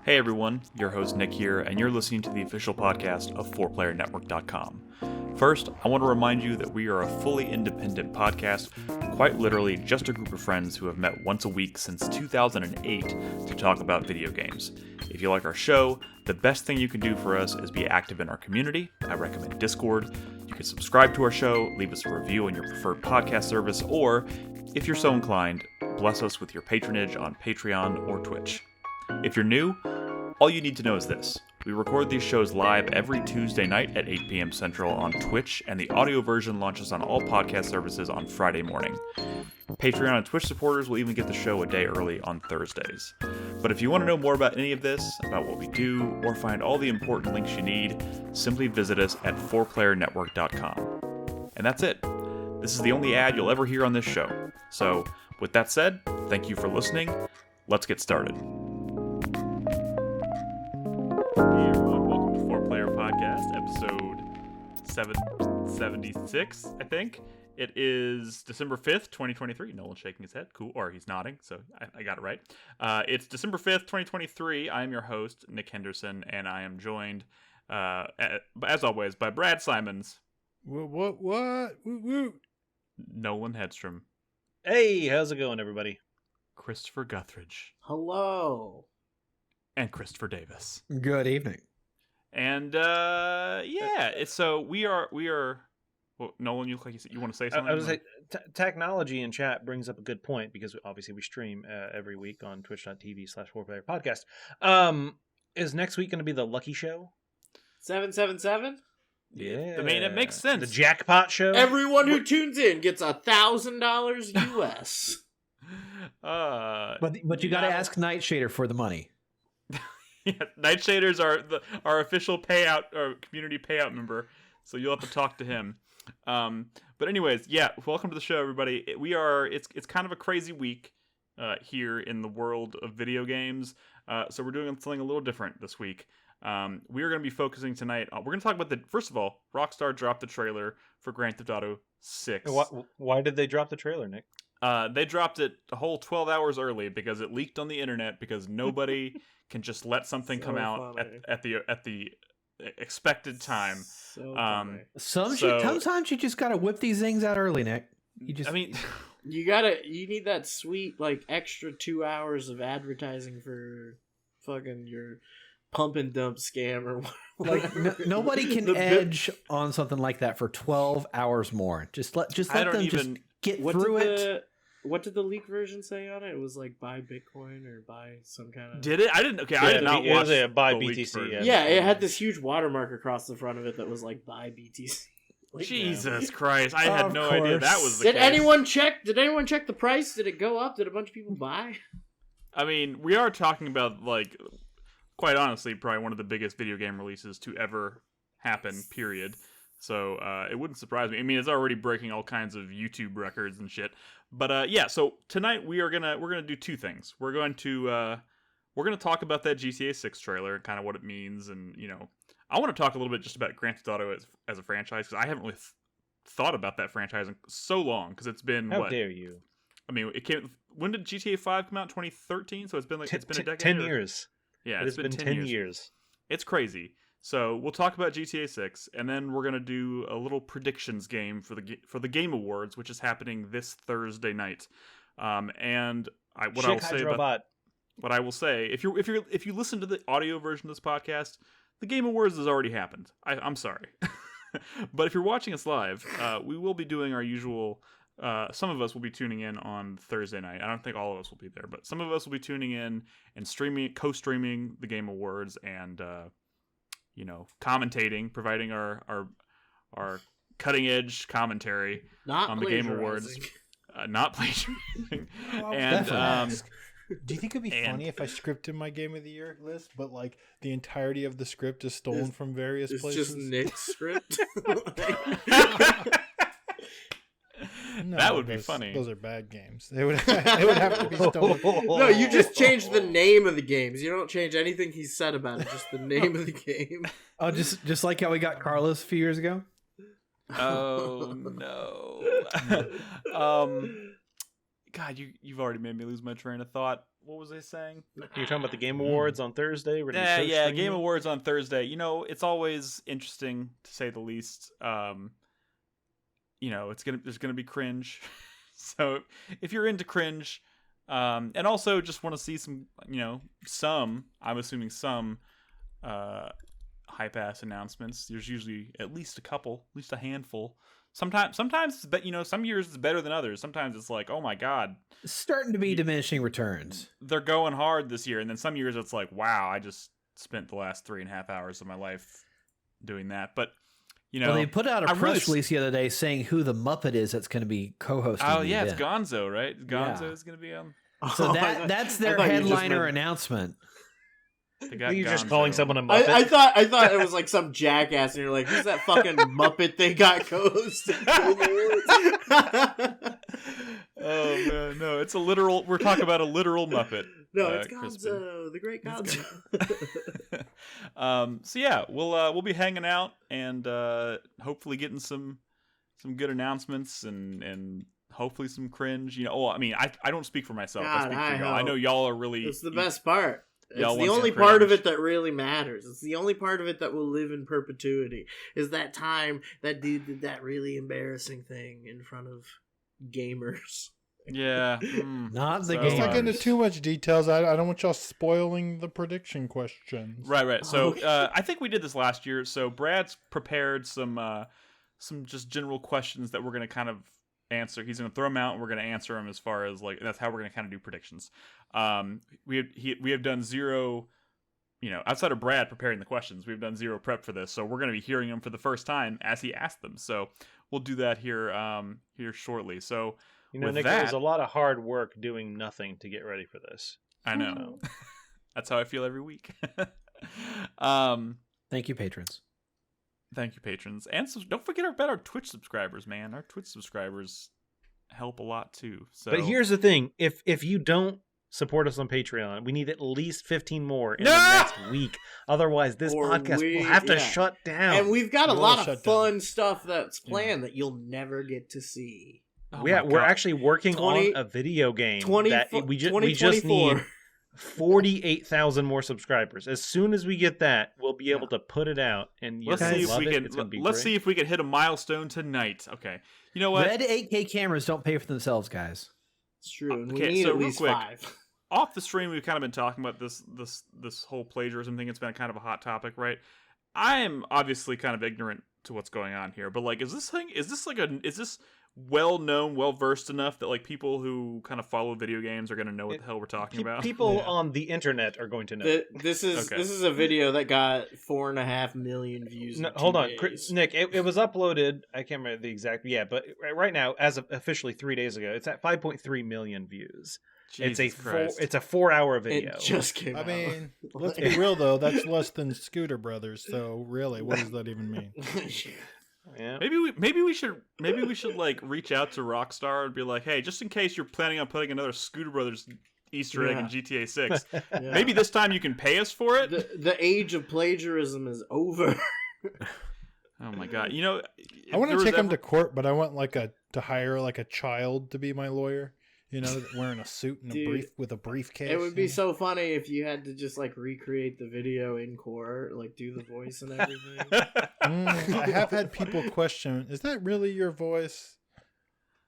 Hey everyone, your host Nick here, and you're listening to the official podcast of 4PlayerNetwork.com. First, I want to remind you that we are a fully independent podcast, quite literally just a group of friends who have met once a week since 2008 to talk about video games. If you like our show, the best thing you can do for us is be active in our community. I recommend Discord. You can subscribe to our show, leave us a review on your preferred podcast service, or, if you're so inclined, bless us with your patronage on Patreon or Twitch. If you're new, all you need to know is this. We record these shows live every Tuesday night at 8 p.m. Central on Twitch, and the audio version launches on all podcast services on Friday morning. Patreon and Twitch supporters will even get the show a day early on Thursdays. But if you want to know more about any of this, about what we do, or find all the important links you need, simply visit us at 4playernetwork.com. And that's it. This is the only ad you'll ever hear on this show. So, with that said, thank you for listening. Let's get started. Hey everyone, welcome to 4Player Podcast, episode 776, I think. It is December 5th, 2023. Nolan's shaking his head. Cool. Or he's nodding, so I got it right. It's December 5th, 2023. I am your host, Nick Henderson, and I am joined, as always, by Brad Simons. What? Woo. Nolan Hedstrom. Hey, how's it going, everybody? Christopher Guthridge. Hello. And Christopher Davis. Good evening. And so we are. Well, Nolan, you want to say something? I was like, technology in chat brings up a good point because obviously we stream every week on twitch.tv/4player podcast. Is next week going to be the lucky show? 777? Yeah. I mean, it makes sense. The jackpot show? Everyone who tunes in gets $1,000 US. But you got to ask Nightshader for the money. Yeah, Nightshaders are our official payout or community payout member, so you'll have to talk to him. But anyways, yeah, welcome to the show, everybody. It's kind of a crazy week here in the world of video games. So we're doing something a little different this week. We are going to be focusing tonight. We're going to talk about first of all, Rockstar dropped the trailer for Grand Theft Auto 6. Why did they drop the trailer, Nick? They dropped it a whole 12 hours early because it leaked on the internet because nobody can just let something come out at the expected time. Sometimes you just gotta whip these things out early, Nick. You need that sweet extra 2 hours of advertising for fucking your pump and dump scam or nobody can edge on something like that for 12 hours more. Just let them get through it. What did the leak version say on it? It was buy Bitcoin or buy some kind of... Did it? I didn't... Okay, yeah, I did not watch it. Buy the BTC. Yeah, it had this huge watermark across the front of it that was buy BTC. Jesus Christ. I had no idea that was the case. Did anyone check the price? Did it go up? Did a bunch of people buy? I mean, we are talking about, quite honestly, probably one of the biggest video game releases to ever happen, period. So it wouldn't surprise me. I mean, it's already breaking all kinds of YouTube records and shit. But so tonight we're gonna do two things. We're gonna talk about that GTA 6 trailer and kind of what it means, and I want to talk a little bit just about Grand Theft Auto as a franchise because I haven't really thought about that franchise in so long because it's been How dare you? I mean, it came. When did GTA 5 come out? 2013. So it's been it's been a decade. 10 years. Yeah, it's been 10 years. It's crazy. So we'll talk about GTA 6, and then we're gonna do a little predictions game for the Game Awards, which is happening this Thursday night. What I will say, if you listen to the audio version of this podcast, the Game Awards has already happened. I'm sorry, but if you're watching us live, we will be doing our usual. Some of us will be tuning in on Thursday night. I don't think all of us will be there, but some of us will be tuning in and co-streaming the Game Awards and. Commentating, providing our cutting edge commentary on the Game Awards. Not plagiarizing. And do you think it'd be funny if I scripted my Game of the Year list, but the entirety of the script is stolen from various places? It's just Nick's script. No, that would be funny. Those are bad games. They would have to be stolen. No, you just change the name of the games. You don't change anything he said about it. Just the name of the game. Oh, just like how we got Carlos a few years ago. Oh no. God, you've already made me lose my train of thought. What was I saying? You're talking about the Game Awards on Thursday. Yeah, Game Awards on Thursday. It's always interesting to say the least. There's gonna be cringe. So if you're into cringe, and also just want to see some, I'm assuming some hype ass announcements. There's usually at least a couple, at least a handful. Sometimes it's some years it's better than others. Sometimes it's like, oh my God, it's starting to be diminishing returns. They're going hard this year, and then some years it's like, wow, I just spent the last 3.5 hours of my life doing that. But they put out a press release the other day saying who the Muppet is that's going to be co-hosting. Oh yeah, the it's Gonzo, right? Gonzo is going to be on. So that's their headliner announcement. You're just calling someone a Muppet. I thought it was like some jackass, and you're like, who's that fucking Muppet they got co-hosting? Oh man, no, it's a literal. We're talking about a literal Muppet. No, it's Gonzo, the great Gonzo. So yeah, we'll be hanging out and hopefully getting some good announcements and hopefully some cringe. I don't speak for myself. I speak for y'all. I know y'all are really. It's the best part. It's the only part of it that really matters. It's the only part of it that will live in perpetuity. Is that time that dude did that really embarrassing thing in front of gamers. Yeah. Not the gamers. Let's not get into too much details. I don't want y'all spoiling the prediction questions. Right. So I think we did this last year. So Brad's prepared some just general questions that we're going to kind of answer. He's going to throw them out and we're going to answer them as far as like, that's how we're going to kind of do predictions. We have done zero, outside of Brad preparing the questions, we've done zero prep for this. So we're going to be hearing them for the first time as he asked them. So we'll do that here shortly. So Nick, it was a lot of hard work doing nothing to get ready for this. I know. That's how I feel every week. Thank you, patrons. Thank you, patrons. And so don't forget about our Twitch subscribers, man. Our Twitch subscribers help a lot too. So, but here's the thing: if you don't support us on Patreon, we need at least 15 more in the next week. Otherwise, this podcast will have to shut down. And we've got a lot of fun stuff that's planned that you'll never get to see. We're actually working on a video game that we just need 48,000 more subscribers. As soon as we get that, we'll be able to put it out. And let's see if we can hit a milestone tonight. Okay, you know what? Red 8K cameras don't pay for themselves, guys. It's true. And we need at least 5. Off the stream, we've kind of been talking about this whole plagiarism thing. It's been kind of a hot topic, right? I am obviously kind of ignorant to what's going on here, but like, is this well known, well versed enough that like people who kind of follow video games are going to know what the hell we're talking about? People on the internet are going to know. This is a video that got 4.5 million views. No, hold on, Nick. It was uploaded. I can't remember the exact. Yeah, but right now, as of officially 3 days ago, it's at 5.3 million views. It's a 4-hour video. It just came out. I mean, let's be real though. That's less than Scooter Brothers. So really, what does that even mean? Yeah. Maybe we should like reach out to Rockstar and be like, hey, just in case you're planning on putting another Scooter Brothers Easter egg in GTA 6, maybe this time you can pay us for it. The age of plagiarism is over. Oh my God! I want to take him to court, but I want to hire like a child to be my lawyer. Wearing a suit and a brief with a briefcase. It would be so funny if you had to just like recreate the video in court, like do the voice and everything. I have had people question, "Is that really your voice?"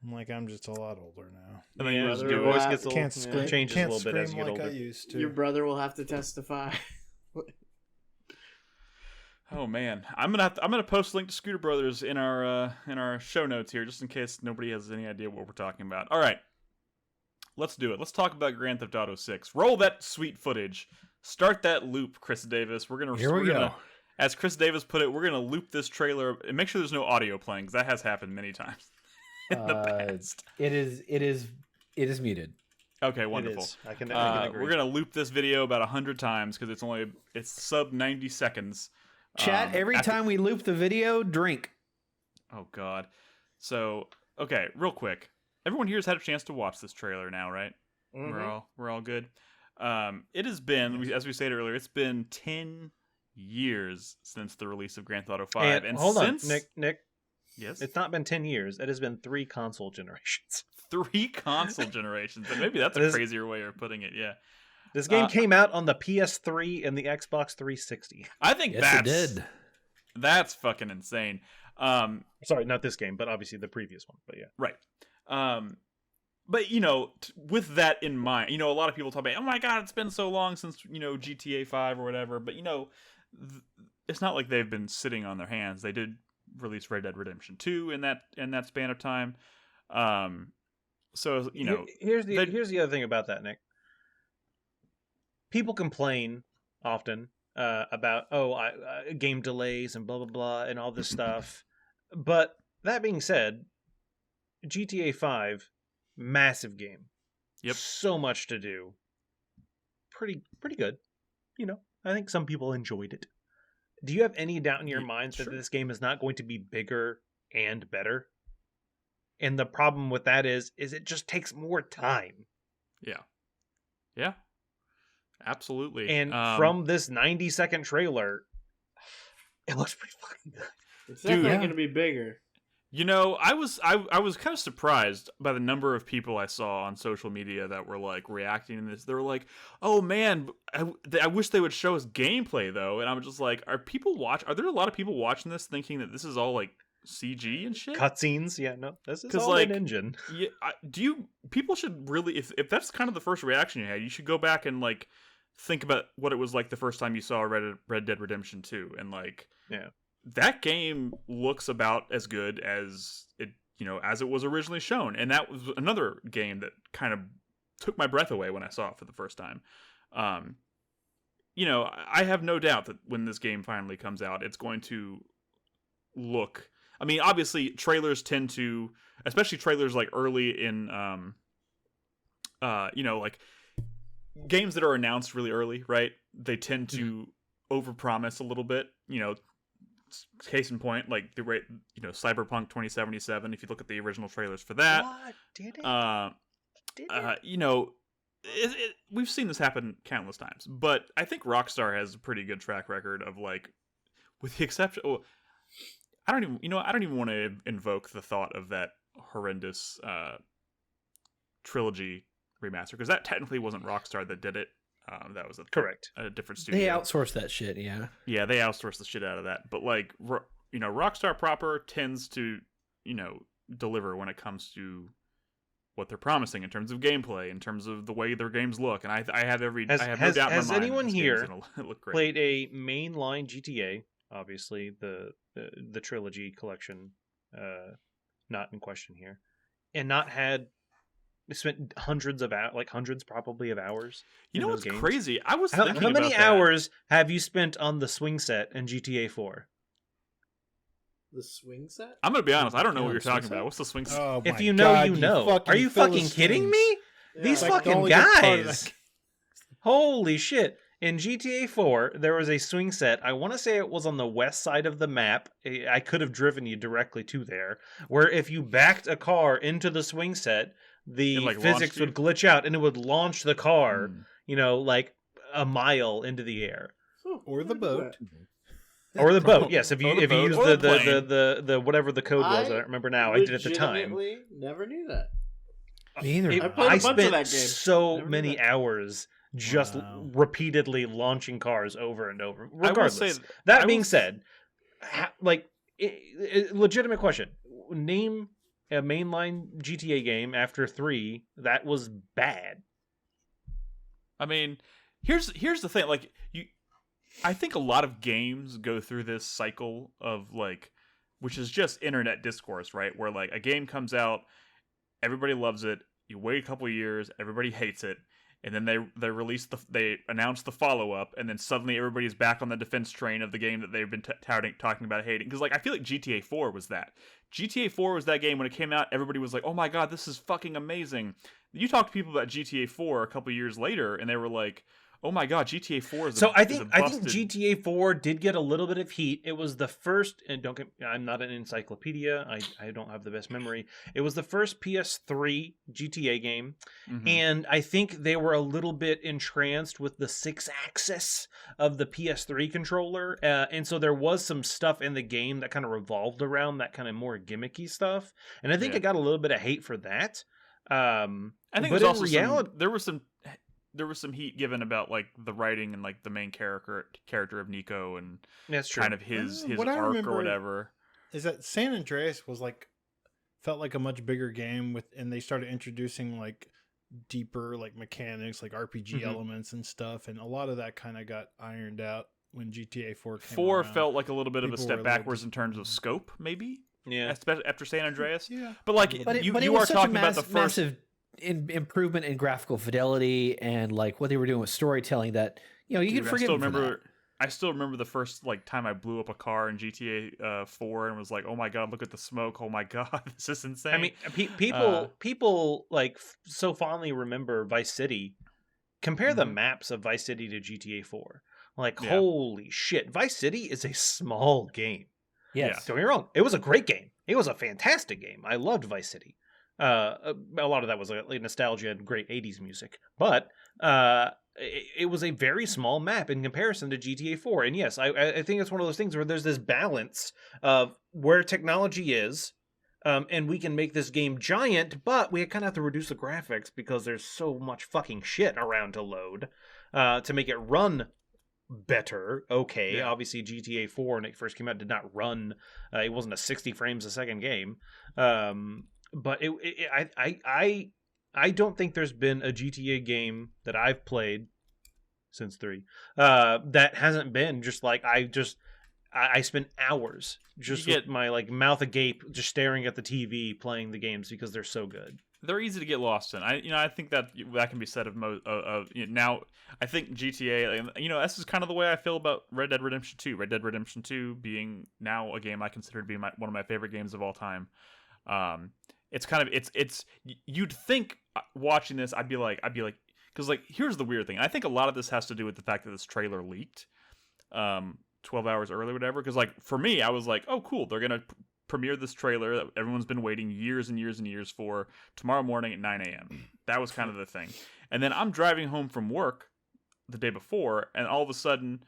I'm like, I'm just a lot older now. And then your voice gets changes a little bit as you get older. I used to. Your brother will have to testify. Oh man, I'm gonna post a link to Scooter Brothers in our show notes here, just in case nobody has any idea what we're talking about. All right. Let's do it. Let's talk about Grand Theft Auto 6. Roll that sweet footage. Start that loop, Chris Davis. Here we go. As Chris Davis put it, we're going to loop this trailer and make sure there's no audio playing, because that has happened many times in the past. It is muted. Okay, wonderful. I can agree. We're going to loop this video about 100 times because it's sub 90 seconds. Chat, every time we loop the video, drink. Oh, God. So, okay, real quick. Everyone here has had a chance to watch this trailer now, right? Mm-hmm. We're all good. It has been, as we said earlier, it's been 10 years since the release of Grand Theft Auto 5. And hold on, Nick. Yes? It's not been 10 years. It has been 3 console generations. 3 console generations. And maybe that's a crazier way of putting it. Yeah. This game came out on the PS3 and the Xbox 360. I think it did. That's fucking insane. Sorry, not this game, but obviously the previous one. But yeah, right. But you know, with that in mind, you know, a lot of people talk about, oh my god, it's been so long since, you know, GTA 5 or whatever. But you know, it's not like they've been sitting on their hands. They did release Red Dead Redemption 2 in that span of time. So you know, here's the other thing about that, Nick. People complain often about game delays and blah blah blah and all this stuff. But that being said, GTA 5, massive game. Yep. So much to do. Pretty good. You know, I think some people enjoyed it. Do you have any doubt in your minds that this game is not going to be bigger and better? And the problem with that is it just takes more time. Yeah. Yeah. Absolutely. And from this 90-second trailer, it looks pretty fucking good. It's definitely going to be bigger. You know, I was kind of surprised by the number of people I saw on social media that were like reacting to this. They were like, "Oh man, I wish they would show us gameplay though." And I'm just like, Are there a lot of people watching this thinking that this is all like CG and shit? Cutscenes? Yeah, no, this is all an engine. Yeah, people should really, if that's kind of the first reaction you had, you should go back and like think about what it was like the first time you saw Red Dead Redemption 2, and like, yeah. That game looks about as good as it, you know, as it was originally shown. And that was another game that kind of took my breath away when I saw it for the first time. You know, I have no doubt that when this game finally comes out, it's going to look, I mean, obviously trailers tend to, especially trailers like early in, you know, like games that are announced really early, right? They tend to overpromise a little bit, you know. Case in point, like the rate, you know, Cyberpunk 2077. If you look at the original trailers for that, did it? You know, we've seen this happen countless times. But I think Rockstar has a pretty good track record of like, with the exception, I don't even want to invoke the thought of that horrendous trilogy remaster, because that technically wasn't Rockstar that did it. That was correct. A different studio. They outsourced that shit, yeah. Yeah, they outsourced the shit out of that. But like, you know, Rockstar proper tends to, you know, deliver when it comes to what they're promising in terms of gameplay, in terms of the way their games look. And I have no doubt in my mind. Has anyone here look great. played a mainline GTA? Obviously, the trilogy collection, not in question here, and not had spent hundreds probably of hours. You know what's crazy? I was thinking how many about hours have you spent on the swing set in GTA 4? The swing set? I'm gonna be honest. I don't know what you're talking about. What's the swing set? Oh, if you know, God, you know. Are you fucking kidding me? Yeah. These fucking guys! Holy shit! In GTA 4, there was a swing set. I want to say it was on the west side of the map. I could have driven you directly to there, where if you backed a car into the swing set, the physics would glitch out and it would launch the car, you know, like a mile into the air. Or the boat. Or the boat, yes. If you use the whatever the code was, I don't remember now. I did at the time. Never knew that. Me either. I spent so many hours just repeatedly launching cars over and over. Regardless, that being said, like, legitimate question: name a mainline GTA game after 3 that was bad. I mean, here's the thing. Like, I think a lot of games go through this cycle of like, which is just internet discourse, right? Where like a game comes out, everybody loves it. You wait a couple of years, everybody hates it, and then they announce the follow up, and then suddenly everybody's back on the defense train of the game that they've been talking about hating. Because like I feel like GTA 4 was that. GTA 4 was that game when it came out. Everybody was like, "Oh my god, this is fucking amazing." You talk to people about GTA 4 a couple years later, and they were like, "Oh my god, GTA 4 is." I think GTA 4 did get a little bit of heat. It was the first, and I'm not an encyclopedia. I don't have the best memory. It was the first PS3 GTA game, and I think they were a little bit entranced with the 6-axis of the PS3 controller, and so there was some stuff in the game that kind of revolved around that kind of more gimmicky stuff, and I think it got a little bit of hate for that. I think there's also there was some heat given about like the writing and like the main character of Nico and that's true. Kind of his arc or whatever. Is that San Andreas was felt like a much bigger game and they started introducing like deeper like mechanics, like RPG elements and stuff, and a lot of that kind of got ironed out when GTA 4 came 4 around. Felt like a little bit of a step backwards in terms of scope, maybe. Yeah, especially after San Andreas. Yeah, but like you are talking about the first massive improvement in graphical fidelity and like what they were doing with storytelling that you can forgive them for that. I still remember the first like time I blew up a car in GTA 4 and was like, "Oh my god, look at the smoke! Oh my god, this is insane." I mean, people like so fondly remember Vice City. Compare the maps of Vice City to GTA 4. Like, holy shit, Vice City is a small game. Yes, don't get me wrong, it was a great game. It was a fantastic game. I loved Vice City. A lot of that was like nostalgia and great 80s music, but it was a very small map in comparison to GTA 4. And yes, I think it's one of those things where there's this balance of where technology is, and we can make this game giant, but we kind of have to reduce the graphics because there's so much fucking shit around to load to make it run better. Obviously GTA 4 when it first came out did not run. It wasn't a 60 frames a second game. But I don't think there's been a GTA game that I've played since 3 that hasn't been just like I spent hours just with my like mouth agape just staring at the TV playing the games because they're so good. They're easy to get lost in. I think that can be said of now. I think GTA, this is kind of the way I feel about Red Dead Redemption 2. Red Dead Redemption 2 being now a game I consider to be one of my favorite games of all time. It's kind of it's you'd think watching this I'd be like because like here's the weird thing. I think a lot of this has to do with the fact that this trailer leaked 12 hours early or whatever, because like for me I was like, oh cool, they're gonna premiere this trailer that everyone's been waiting years and years and years for tomorrow morning at 9 a.m. That was kind of the thing. And then I'm driving home from work the day before and all of a sudden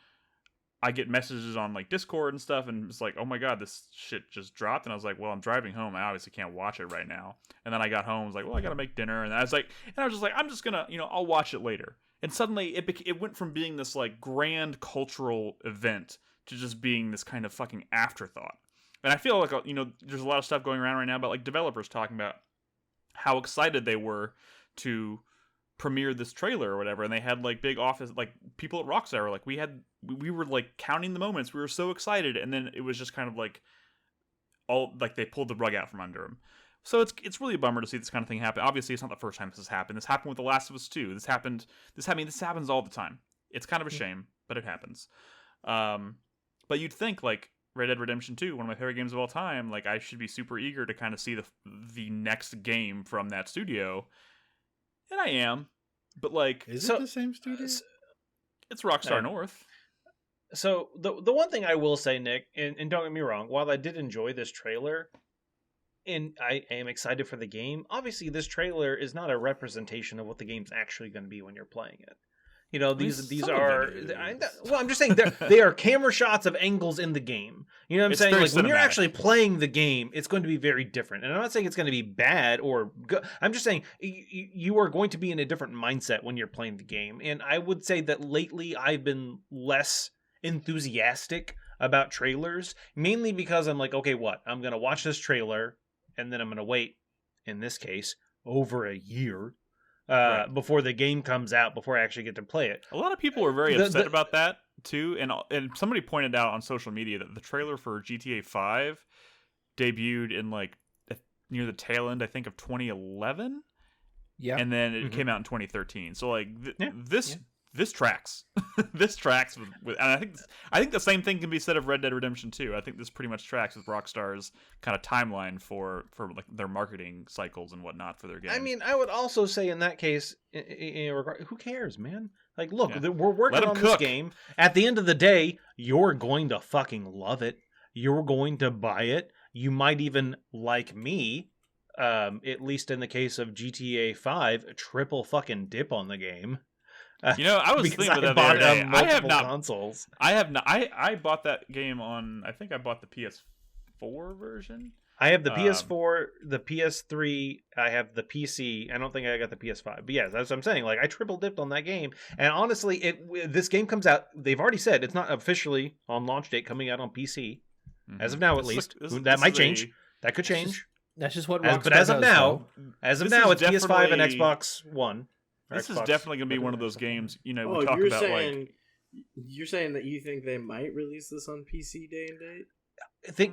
I get messages on like Discord and stuff, and it's like, oh my god, this shit just dropped. And I was like, well, I'm driving home. I obviously can't watch it right now. And then I got home. I was like, well, I gotta make dinner. And I was just like, I'm just gonna, I'll watch it later. And suddenly it went from being this like grand cultural event to just being this kind of fucking afterthought. And I feel like there's a lot of stuff going around right now about like developers talking about how excited they were to premiere this trailer or whatever, and they had like big office like people at Rockstar were like we were like counting the moments, we were so excited, and then it was just kind of like all like they pulled the rug out from under them. So it's really a bummer to see this kind of thing happen. Obviously it's not the first time this has happened. This happened with The Last of Us 2. This happens all the time. It's kind of a shame, but it happens. But you'd think like Red Dead Redemption 2, one of my favorite games of all time, like I should be super eager to kind of see the next game from that studio. And I am, but like, is it the same studio? It's Rockstar North. So the one thing I will say, Nick, and don't get me wrong, while I did enjoy this trailer, and I am excited for the game, obviously this trailer is not a representation of what the game's actually going to be when you're playing it. These are. I'm just saying they are camera shots of angles in the game. You know what I'm saying? Like when you're actually playing the game, it's going to be very different. And I'm not saying it's going to be bad or good. I'm just saying you are going to be in a different mindset when you're playing the game. And I would say that lately I've been less enthusiastic about trailers, mainly because I'm like, okay, I'm going to watch this trailer and then I'm going to wait, in this case, over a year. Before the game comes out, before I actually get to play it. A lot of people are very upset about that too, and somebody pointed out on social media that the trailer for GTA 5 debuted in like near the tail end, I think, of 2011. Yeah, and then it came out in 2013. So like this tracks. This tracks with and I think the same thing can be said of Red Dead Redemption 2. I think this pretty much tracks with Rockstar's kind of timeline for like their marketing cycles and whatnot for their games. I mean, I would also say in that case, who cares, man? Like, look, we're working on this game. At the end of the day, you're going to fucking love it. You're going to buy it. You might even, like me, at least in the case of GTA 5, triple fucking dip on the game. I was thinking the other day. I have not consoles. I have not. I bought that game on. I think I bought the PS4 version. I have the PS4, the PS3, I have the PC. I don't think I got the PS5. But yeah, that's what I'm saying. Like, I triple dipped on that game. And honestly, this game comes out, they've already said it's not officially on launch date coming out on PC. As of now, at least. That might change. That could change. That's just what Rockstar But as of does, now, though. It's PS5 and Xbox One. This is definitely going to be one of those games, we talk about You're saying that you think they might release this on PC day and date?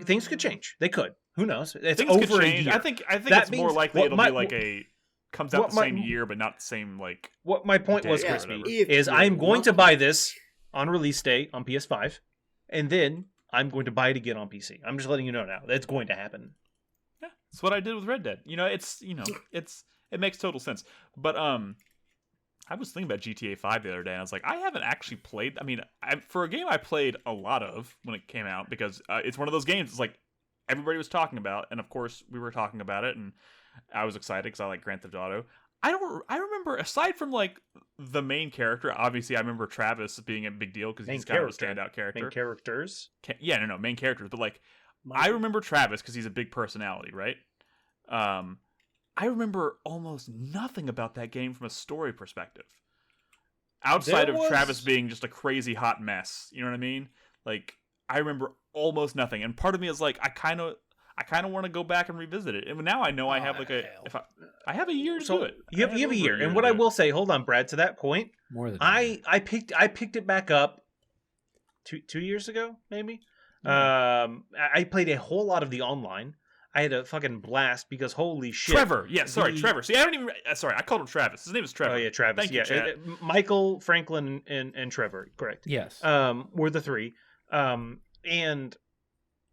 Things could change. They could. Who knows? It's things over could a change. year. I think it's more likely it'll be like comes out the same year, but not the same like. What my point was, day or Crispy, whatever. is I'm going to buy this on release date on PS5, and then I'm going to buy it again on PC. I'm just letting you know now. That's going to happen. Yeah, that's what I did with Red Dead. It makes total sense. But I was thinking about GTA 5 the other day, and I was like, I haven't actually played. I mean, for a game I played a lot of when it came out, because it's one of those games. It's like everybody was talking about, and of course we were talking about it, and I was excited because I like Grand Theft Auto. I remember, aside from like the main character, obviously I remember Travis being a big deal because he's kind of a standout character. Main characters? Main characters. But like, I remember Travis because he's a big personality, right? I remember almost nothing about that game from a story perspective. Outside of Travis being just a crazy hot mess. You know what I mean? Like, I remember almost nothing. And part of me is like, I kind of want to go back and revisit it. And now I know I have like I have a year to do it. You have a year. And what I will say, hold on, Brad, to that point, more than I picked it back up 2 years ago, maybe. I played a whole lot of the online. I had a fucking blast because holy shit. Trevor. Trevor. See, I don't even. Sorry, I called him Travis. His name is Trevor. Oh, yeah, Travis. Thank you, Chad. Michael, Franklin, and Trevor. Correct. Yes. Were the three. And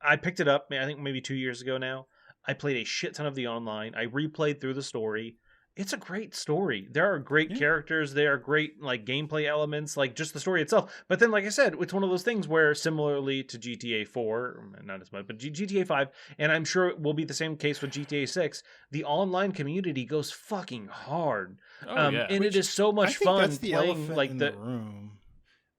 I picked it up, I think maybe 2 years ago now. I played a shit ton of the online. I replayed through the story. It's a great story. There are great characters. There are great like gameplay elements, like just the story itself. But then, like I said, it's one of those things where, similarly to GTA 4, not as much, but GTA 5, and I'm sure it will be the same case with GTA 6, the online community goes fucking hard. And it is so much fun playing like the room.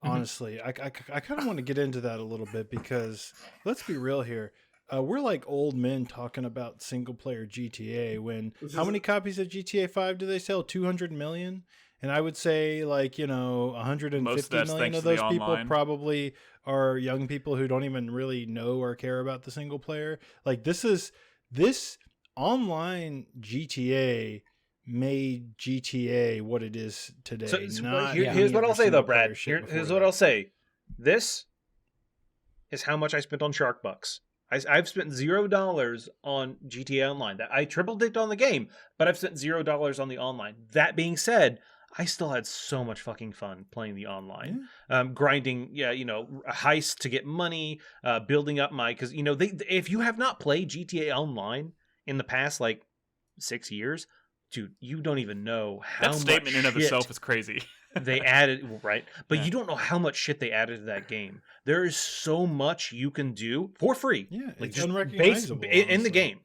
Honestly, I kind of want to get into that a little bit because let's be real here. We're like old men talking about single player GTA when how many copies of GTA 5 do they sell? 200 million? And I would say 150 million of those people online probably are young people who don't even really know or care about the single player. Like this online GTA made GTA what it is today. Here's what I'll say though, Brad. Here's what I'll say. This is how much I spent on Shark Bucks. I've spent $0 on GTA Online. I triple dipped on the game, but I've spent $0 on the online. That being said, I still had so much fucking fun playing the online, grinding, a heist to get money, building up because if you have not played GTA Online in the past 6 years, dude, you don't even know how much statement in of itself is crazy. They added, right? But you don't know how much shit they added to that game. There is so much you can do for free. Yeah, it's unrecognizable in the game.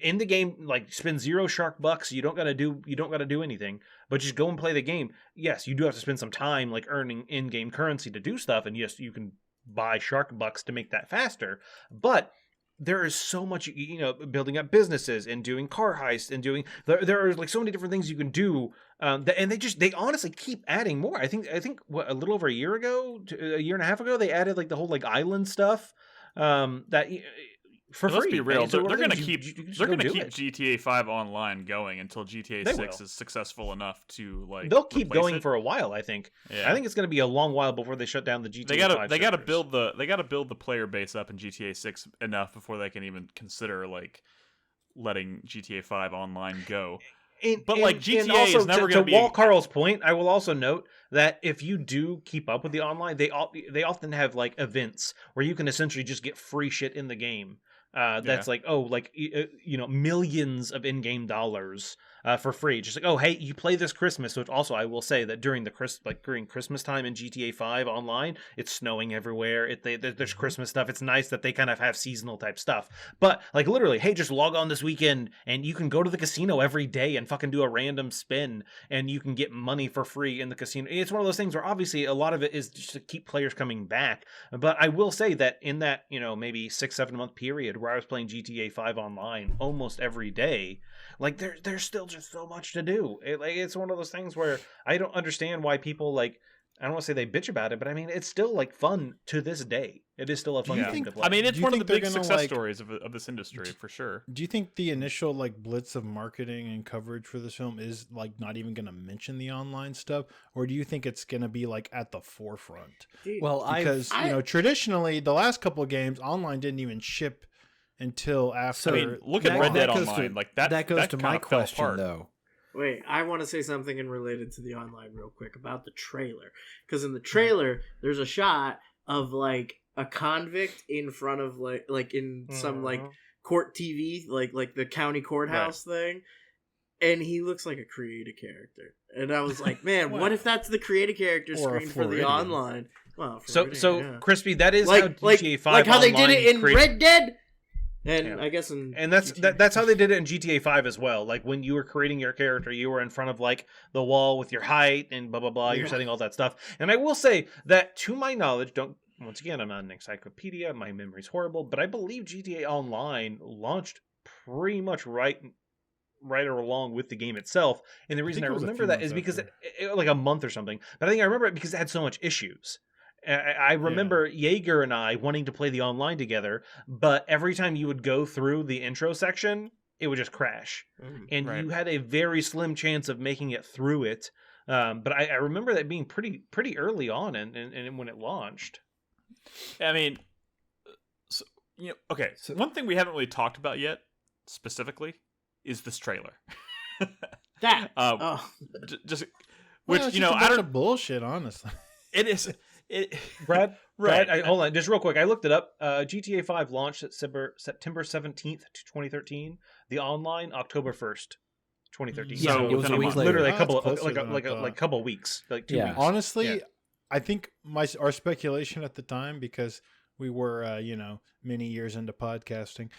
In the game, spend $0 Shark Bucks. You don't gotta do anything, but just go and play the game. Yes, you do have to spend some time earning in-game currency to do stuff, and yes, you can buy Shark Bucks to make that faster. But there is so much, building up businesses and doing car heists and doing there are so many different things you can do, and they honestly keep adding more. I think what, a little over a year and a half ago, they added the whole island stuff that for free. Let's be real, they're going to keep GTA 5 online going until GTA 6 is successful enough to they'll keep going it for a while. I think it's going to be a long while before they shut down the GTA. They got to build the player base up in GTA 6 enough before they can even consider letting GTA 5 online go. GTA is never going to be. To Walt Carl's point, I will also note that if you do keep up with the online, they often have events where you can essentially just get free shit in the game. That's millions of in-game dollars for free. Just hey, you play this Christmas. Which also I will say that during during Christmas time in GTA 5 online, it's snowing everywhere. There's Christmas stuff. It's nice that they kind of have seasonal type stuff. But literally, hey, just log on this weekend and you can go to the casino every day and fucking do a random spin and you can get money for free in the casino. It's one of those things where obviously a lot of it is just to keep players coming back. But I will say that in that maybe 6-7 month period where I was playing GTA 5 online almost every day, like there's still just so much to do. It's one of those things where I don't understand why people like. I don't want to say they bitch about it, but I mean, it's still like fun to this day. It is still a fun game to play. I mean, it's one of the big success like, stories of this industry for sure. Do you think the initial like blitz of marketing and coverage for this film is like not even going to mention the online stuff, or do you think it's going to be like at the forefront? Well, because you know, traditionally the last couple of games online didn't even ship until after. I mean, look at Red Dead Online. That goes to my question though. Wait, I want to say something in related to the online real quick about the trailer. Because in the trailer, there's a shot of like a convict in front of like in some like court TV, like the county courthouse thing, and he looks like a creative character. And I was like, man, what if that's the creative character screen for the online? Well, so Crispy, that is like, how GTA 5 like how they did it in Red Dead. And yeah. I guess that's how they did it in GTA 5 as well. Like when you were creating your character, you were in front of like the wall with your height and blah blah blah. You're setting all that stuff. And I will say that to my knowledge, once again, I'm not an encyclopedia. My memory's horrible, but I believe GTA Online launched pretty much right along with the game itself. And the reason I remember that is because it like a month or something. But I think I remember it because it had so much issues. I remember Jaeger and I wanting to play the online together, but every time you would go through the intro section, it would just crash. And you had a very slim chance of making it through it. But I remember that being pretty early on and when it launched. I mean, so, you know, okay. So one thing we haven't really talked about yet, specifically, is this trailer. Just which you know, I don't bullshit. Honestly, it is. Brad, hold on, just real quick. I looked it up. GTA 5 launched September 17th, 2013. The online October 1st, 2013. Yeah, so it was a week later. Literally a couple couple weeks, like 2 weeks. Honestly, I think our speculation at the time, because we were many years into podcasting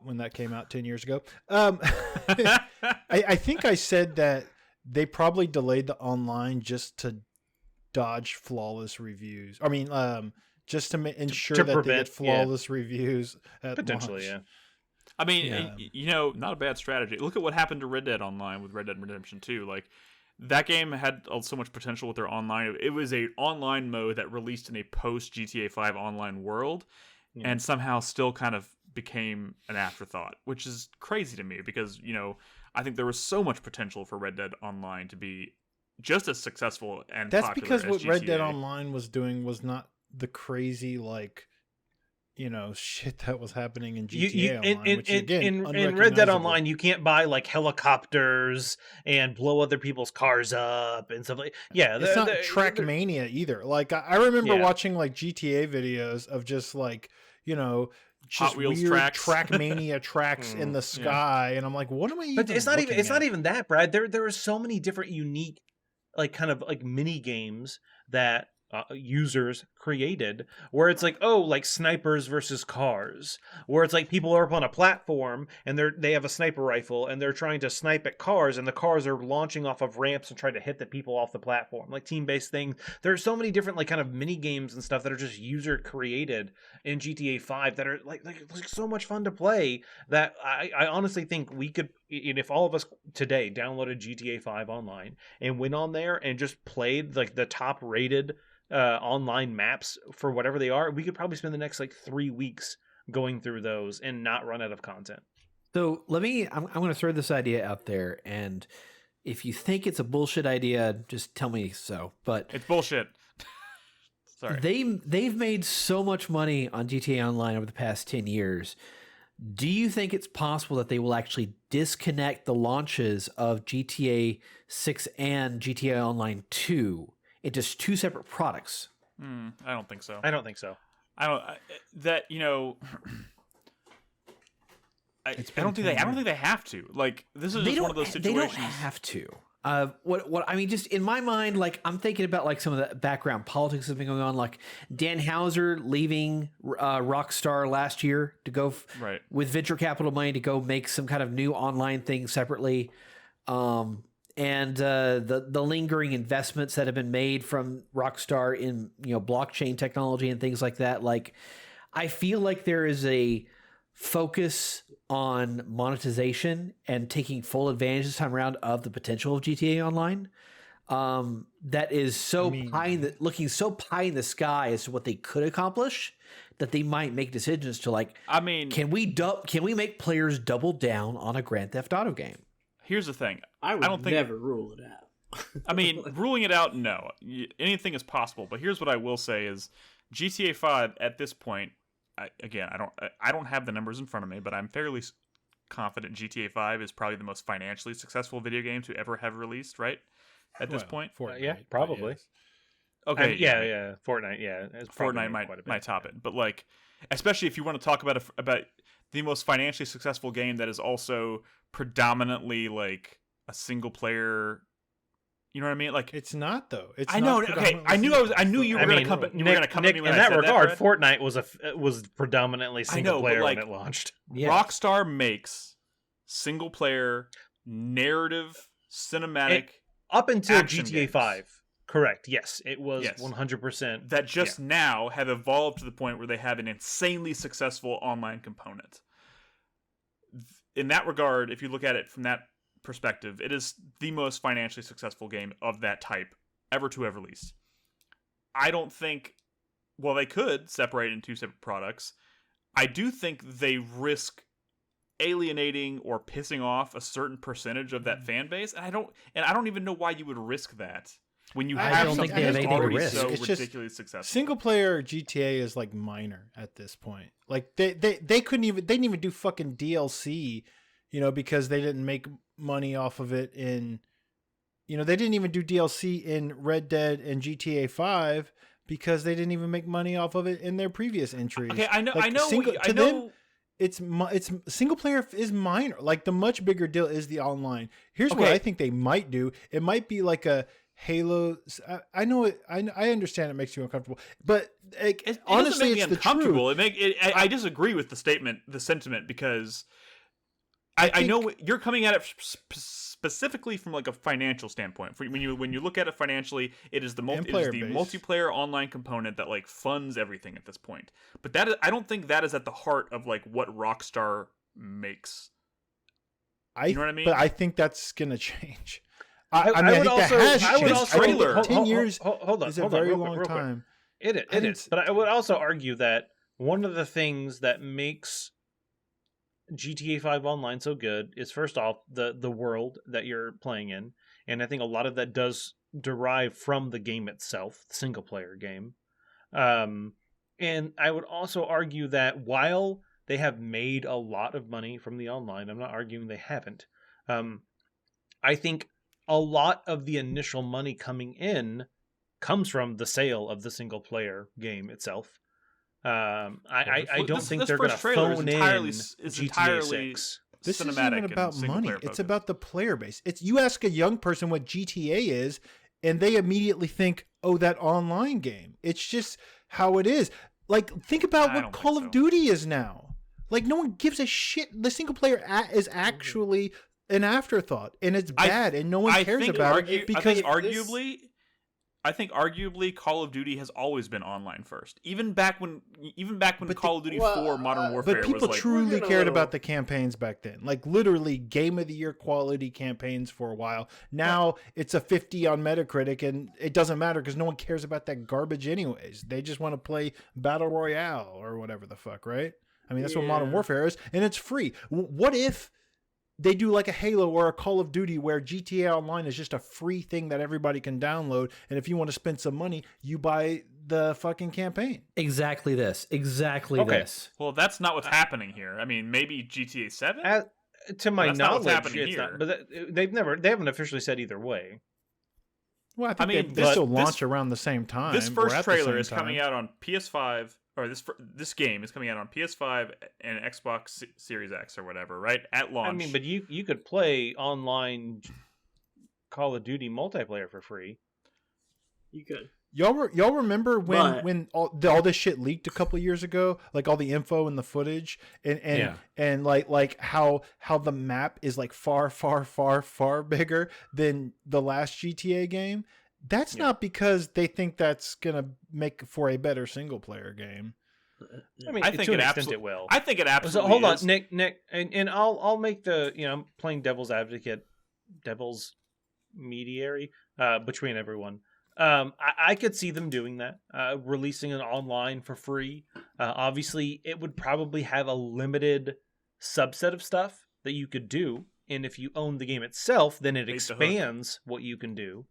when that came out 10 years ago. I think I said that they probably delayed the online just to dodge flawless reviews. I mean, just to ensure that they get flawless reviews at potentially launch. I mean, you know, not a bad strategy. Look at what happened to Red Dead Online with Red Dead Redemption 2. Like, that game had so much potential with their online. It was a online mode that released in a post GTA 5 online world, and somehow still kind of became an afterthought, which is crazy to me because, you know, I think there was so much potential for Red Dead Online to be just as successful and that's popular because as what GTA. Red Dead Online was doing was not the crazy shit that was happening in GTA Online, which again, in Red Dead Online, you can't buy like helicopters and blow other people's cars up and stuff like. Yeah, it's not Trackmania either. Like I remember watching like GTA videos of just like just Hot Wheels weird tracks. Trackmania tracks in the sky, and I'm like, what am I? Even but it's not even. It's at? Not even that, Brad. There are so many different unique, like kind of like mini games that users created where it's like, oh, like snipers versus cars, where it's like people are up on a platform and they have a sniper rifle and they're trying to snipe at cars and the cars are launching off of ramps and trying to hit the people off the platform, like team-based things. There's so many different like kind of mini games and stuff that are just user created in GTA 5 that are like so much fun to play that I honestly think we could, if all of us today downloaded GTA 5 online and went on there and just played like the top rated online maps for whatever they are, we could probably spend the next like 3 weeks going through those and not run out of content. So I'm going to throw this idea out there, and if you think it's a bullshit idea, just tell me so. But it's bullshit. Sorry. They've made so much money on GTA Online over the past 10 years. Do you think it's possible that they will actually disconnect the launches of GTA 6 and GTA Online 2 into just two separate products? I don't think so. I don't think so. I don't think they have to. Like, this is just one of those situations. They don't have to. What I mean, just in my mind, like I'm thinking about like some of the background politics that's been going on, like Dan Houser leaving Rockstar last year to go with venture capital money to go make some kind of new online thing separately. And the lingering investments that have been made from Rockstar in blockchain technology and things like that. Like, I feel like there is a focus on monetization and taking full advantage this time around of the potential of GTA Online. That is so looking so pie in the sky as to what they could accomplish, that they might make decisions to like. I mean, can we make players double down on a Grand Theft Auto game? Here's the thing. I don't think never rule it out. I mean, ruling it out, no. Anything is possible. But here's what I will say is, GTA 5 at this point, I don't have the numbers in front of me, but I'm fairly confident GTA 5 is probably the most financially successful video game to ever have released, right? At this point? Fortnite, yeah, probably. Yes. Okay. Yeah. Fortnite, yeah. Fortnite might top it. But like, especially if you want to talk about the most financially successful game that is also predominantly like a single player. You know what I mean? Like, it's not though. I know. Okay, I knew you were going to come. You were going to come at me when in I that said regard. that, Fortnite was predominantly single player like, when it launched. Yes. Rockstar makes single player narrative cinematic up until action GTA games. 5. Correct. Yes, it was 100%. That just now have evolved to the point where they have an insanely successful online component. In that regard, if you look at it from that perspective, it is the most financially successful game of that type ever to have released. I don't think, well, they could separate in two separate products. I do think they risk alienating or pissing off a certain percentage of that fan base, and I don't even know why you would risk that when you have something that's already so ridiculously successful. Single player GTA is like minor at this point. Like they didn't even do fucking DLC, because they didn't make money off of it in, they didn't even do DLC in Red Dead and GTA 5 because they didn't even make money off of it in their previous entries. Okay, I know. Them, it's single player is minor. Like the much bigger deal is the online. Here's what I think they might do. It might be like a Halo. I know it. I understand it makes you uncomfortable, but it honestly, it's the truth. I disagree with the sentiment, because I know you're coming at it specifically from like a financial standpoint. When you look at it financially, it is the multiplayer online component that like funds everything at this point. But I don't think that is at the heart of like what Rockstar makes. You know what I mean? But I think that's gonna change. I would also 10 years is a very long time. It is. But I would also argue that one of the things that makes GTA 5 Online so good is, first off, the world that you're playing in, and I think a lot of that does derive from the game itself, the single player game. And I would also argue that while they have made a lot of money from the online, I'm not arguing they haven't. I think a lot of the initial money coming in comes from the sale of the single player game itself. I don't think they're going to phone in GTA 6. This isn't even about money. It's about the player base. You ask a young person what GTA is, and they immediately think, "Oh, that online game." It's just how it is. Like, think about what Call of Duty is now. Like, no one gives a shit. The single player is actually an afterthought, and it's bad, and no one cares about it because I think arguably Call of Duty has always been online first. Even back when Call of Duty 4 Modern Warfare was like... But people truly cared about the campaigns back then. Like, literally, Game of the Year quality campaigns for a while. Now, it's a 50 on Metacritic, and it doesn't matter because no one cares about that garbage anyways. They just want to play Battle Royale or whatever the fuck, right? I mean, that's what Modern Warfare is, and it's free. What if they do like a Halo or a Call of Duty where GTA Online is just a free thing that everybody can download, and if you want to spend some money, you buy the fucking campaign? Exactly this. Well, that's not what's happening here. I mean, maybe GTA 7? To my knowledge, it's not, but they haven't officially said either way. Well, I think they still launch around the same time. This first trailer is coming out on PS5, or this game is coming out on PS5 and Xbox Series X or whatever, right? At launch. I mean, but you could play online Call of Duty multiplayer for free. You could. Y'all remember when all this shit leaked a couple of years ago, like all the info and the footage, and like how the map is like far bigger than the last GTA game. That's not because they think that's gonna make for a better single player game. I mean, I think to an extent it will. I think it absolutely. So hold on, is. Nick, and I'll make the I'm playing devil's advocate, devil's mediary between everyone. I could see them doing that, releasing it online for free. Obviously, it would probably have a limited subset of stuff that you could do, and if you own the game itself, then it expands what you can do.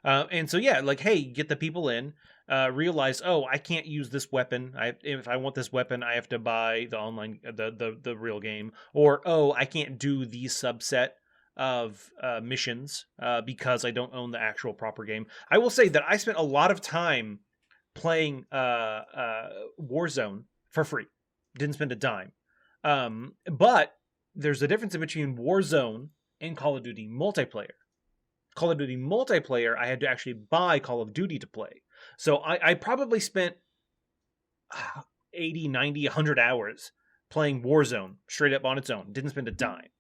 And so yeah, like, hey, get the people in, realize, oh, I can't use this weapon. If I want this weapon, I have to buy the online, the real game. Or, oh, I can't do the subset of missions because I don't own the actual proper game. I will say that I spent a lot of time playing Warzone for free. Didn't spend a dime. But there's a difference between Warzone and Call of Duty multiplayer. Call of Duty multiplayer, I had to actually buy Call of Duty to play. So I probably spent 80, 90, 100 hours playing Warzone straight up on its own. Didn't spend a dime.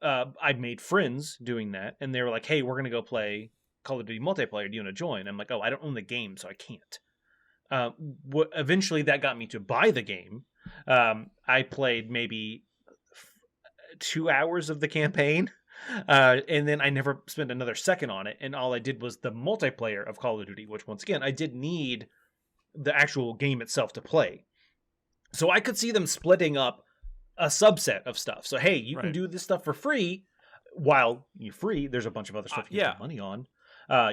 I made friends doing that, and they were like, hey, we're going to go play Call of Duty multiplayer. Do you want to join? I'm like, oh, I don't own the game, so I can't. Eventually, that got me to buy the game. I played maybe 2 hours of the campaign. And then I never spent another second on it, and all I did was the multiplayer of Call of Duty, which once again I did need the actual game itself to play. So I could see them splitting up a subset of stuff. So hey, you can do this stuff for free. While you're free, there's a bunch of other stuff you can spend money on.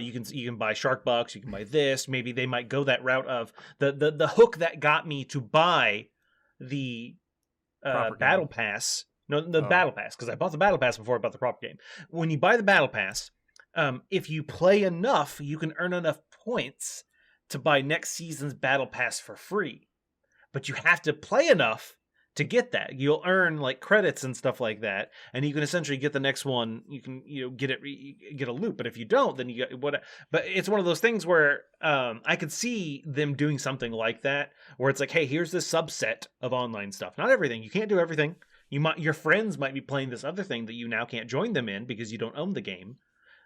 You can buy Shark Bucks, you can buy this. Maybe they might go that route of the hook that got me to buy the Battle Pass. No, the Battle Pass, because I bought the Battle Pass before I bought the proper game. When you buy the Battle Pass, if you play enough, you can earn enough points to buy next season's Battle Pass for free. But you have to play enough to get that. You'll earn like credits and stuff like that, and you can essentially get the next one. You can get a loot. But if you don't, then you get what. But it's one of those things where I could see them doing something like that, where it's like, hey, here's this subset of online stuff. Not everything. You can't do everything. Your friends might be playing this other thing that you now can't join them in because you don't own the game.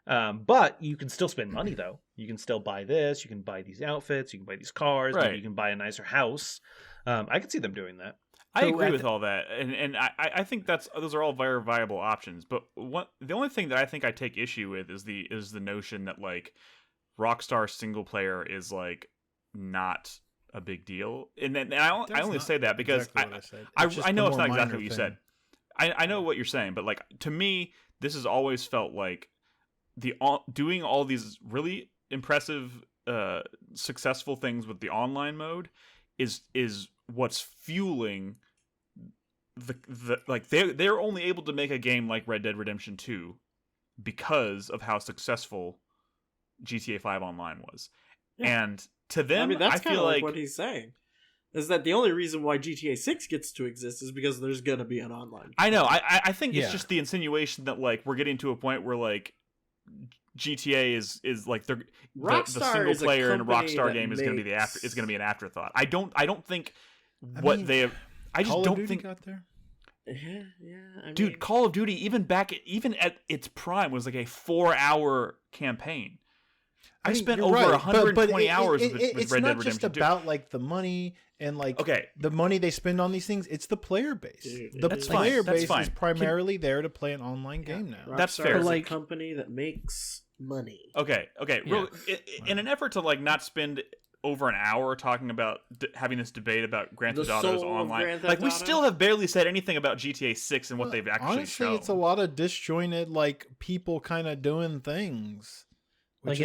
But you can still spend money, though. You can still buy this. You can buy these outfits. You can buy these cars. Maybe you can buy a nicer house. I could see them doing that. I agree with all that, and I think those are all very viable options. But the only thing that I think I take issue with is the notion that like Rockstar single player is like not a big deal, and I only say that because exactly I know it's not exactly what you said. I know what you're saying, but like to me, this has always felt like doing all these really impressive, successful things with the online mode is what's fueling the like they're only able to make a game like Red Dead Redemption 2 because of how successful GTA 5 Online was, and to them, I mean, that's kind of like what he's saying is that the only reason why GTA 6 gets to exist is because there's gonna be an online. I know. I think it's just the insinuation that like we're getting to a point where like GTA is like the single player in a Rockstar game is going to be is going to be an afterthought. I don't think they have. I just don't think got there. Yeah. Dude, Call of Duty even at its prime was like a 4-hour campaign. I spent over 120 hours with Red Dead Redemption 2. It's not just about like the money and like the money they spend on these things. It's the player base. Dude, the player base is primarily there to play an online game now. Rockstar that's fair. Is a company that makes money. Okay. Yeah. In an effort to like not spend over an hour talking about having this debate about Grand Theft Auto's online, like we still have barely said anything about GTA 6 and what they've actually shown. Honestly, it's a lot of disjointed like people kind of doing things. Like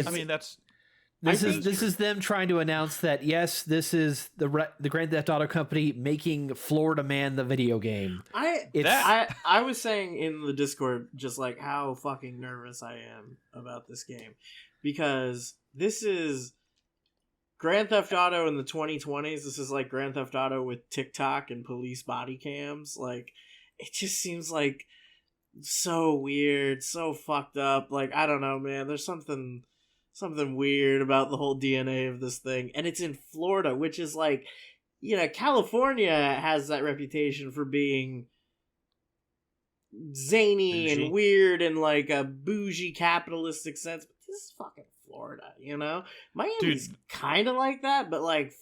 this is them trying to announce that yes, this is the Grand Theft Auto company making Florida Man the video game. I was saying in the Discord just like how fucking nervous I am about this game because this is Grand Theft Auto in the 2020s. This is like Grand Theft Auto with TikTok and police body cams. Like it just seems like so weird, so fucked up. Like I don't know, man. There's something weird about the whole DNA of this thing. And it's in Florida, which is like, California has that reputation for being zany bougie and weird in like a bougie capitalistic sense. But this is fucking Florida, Miami's kind of like that, but like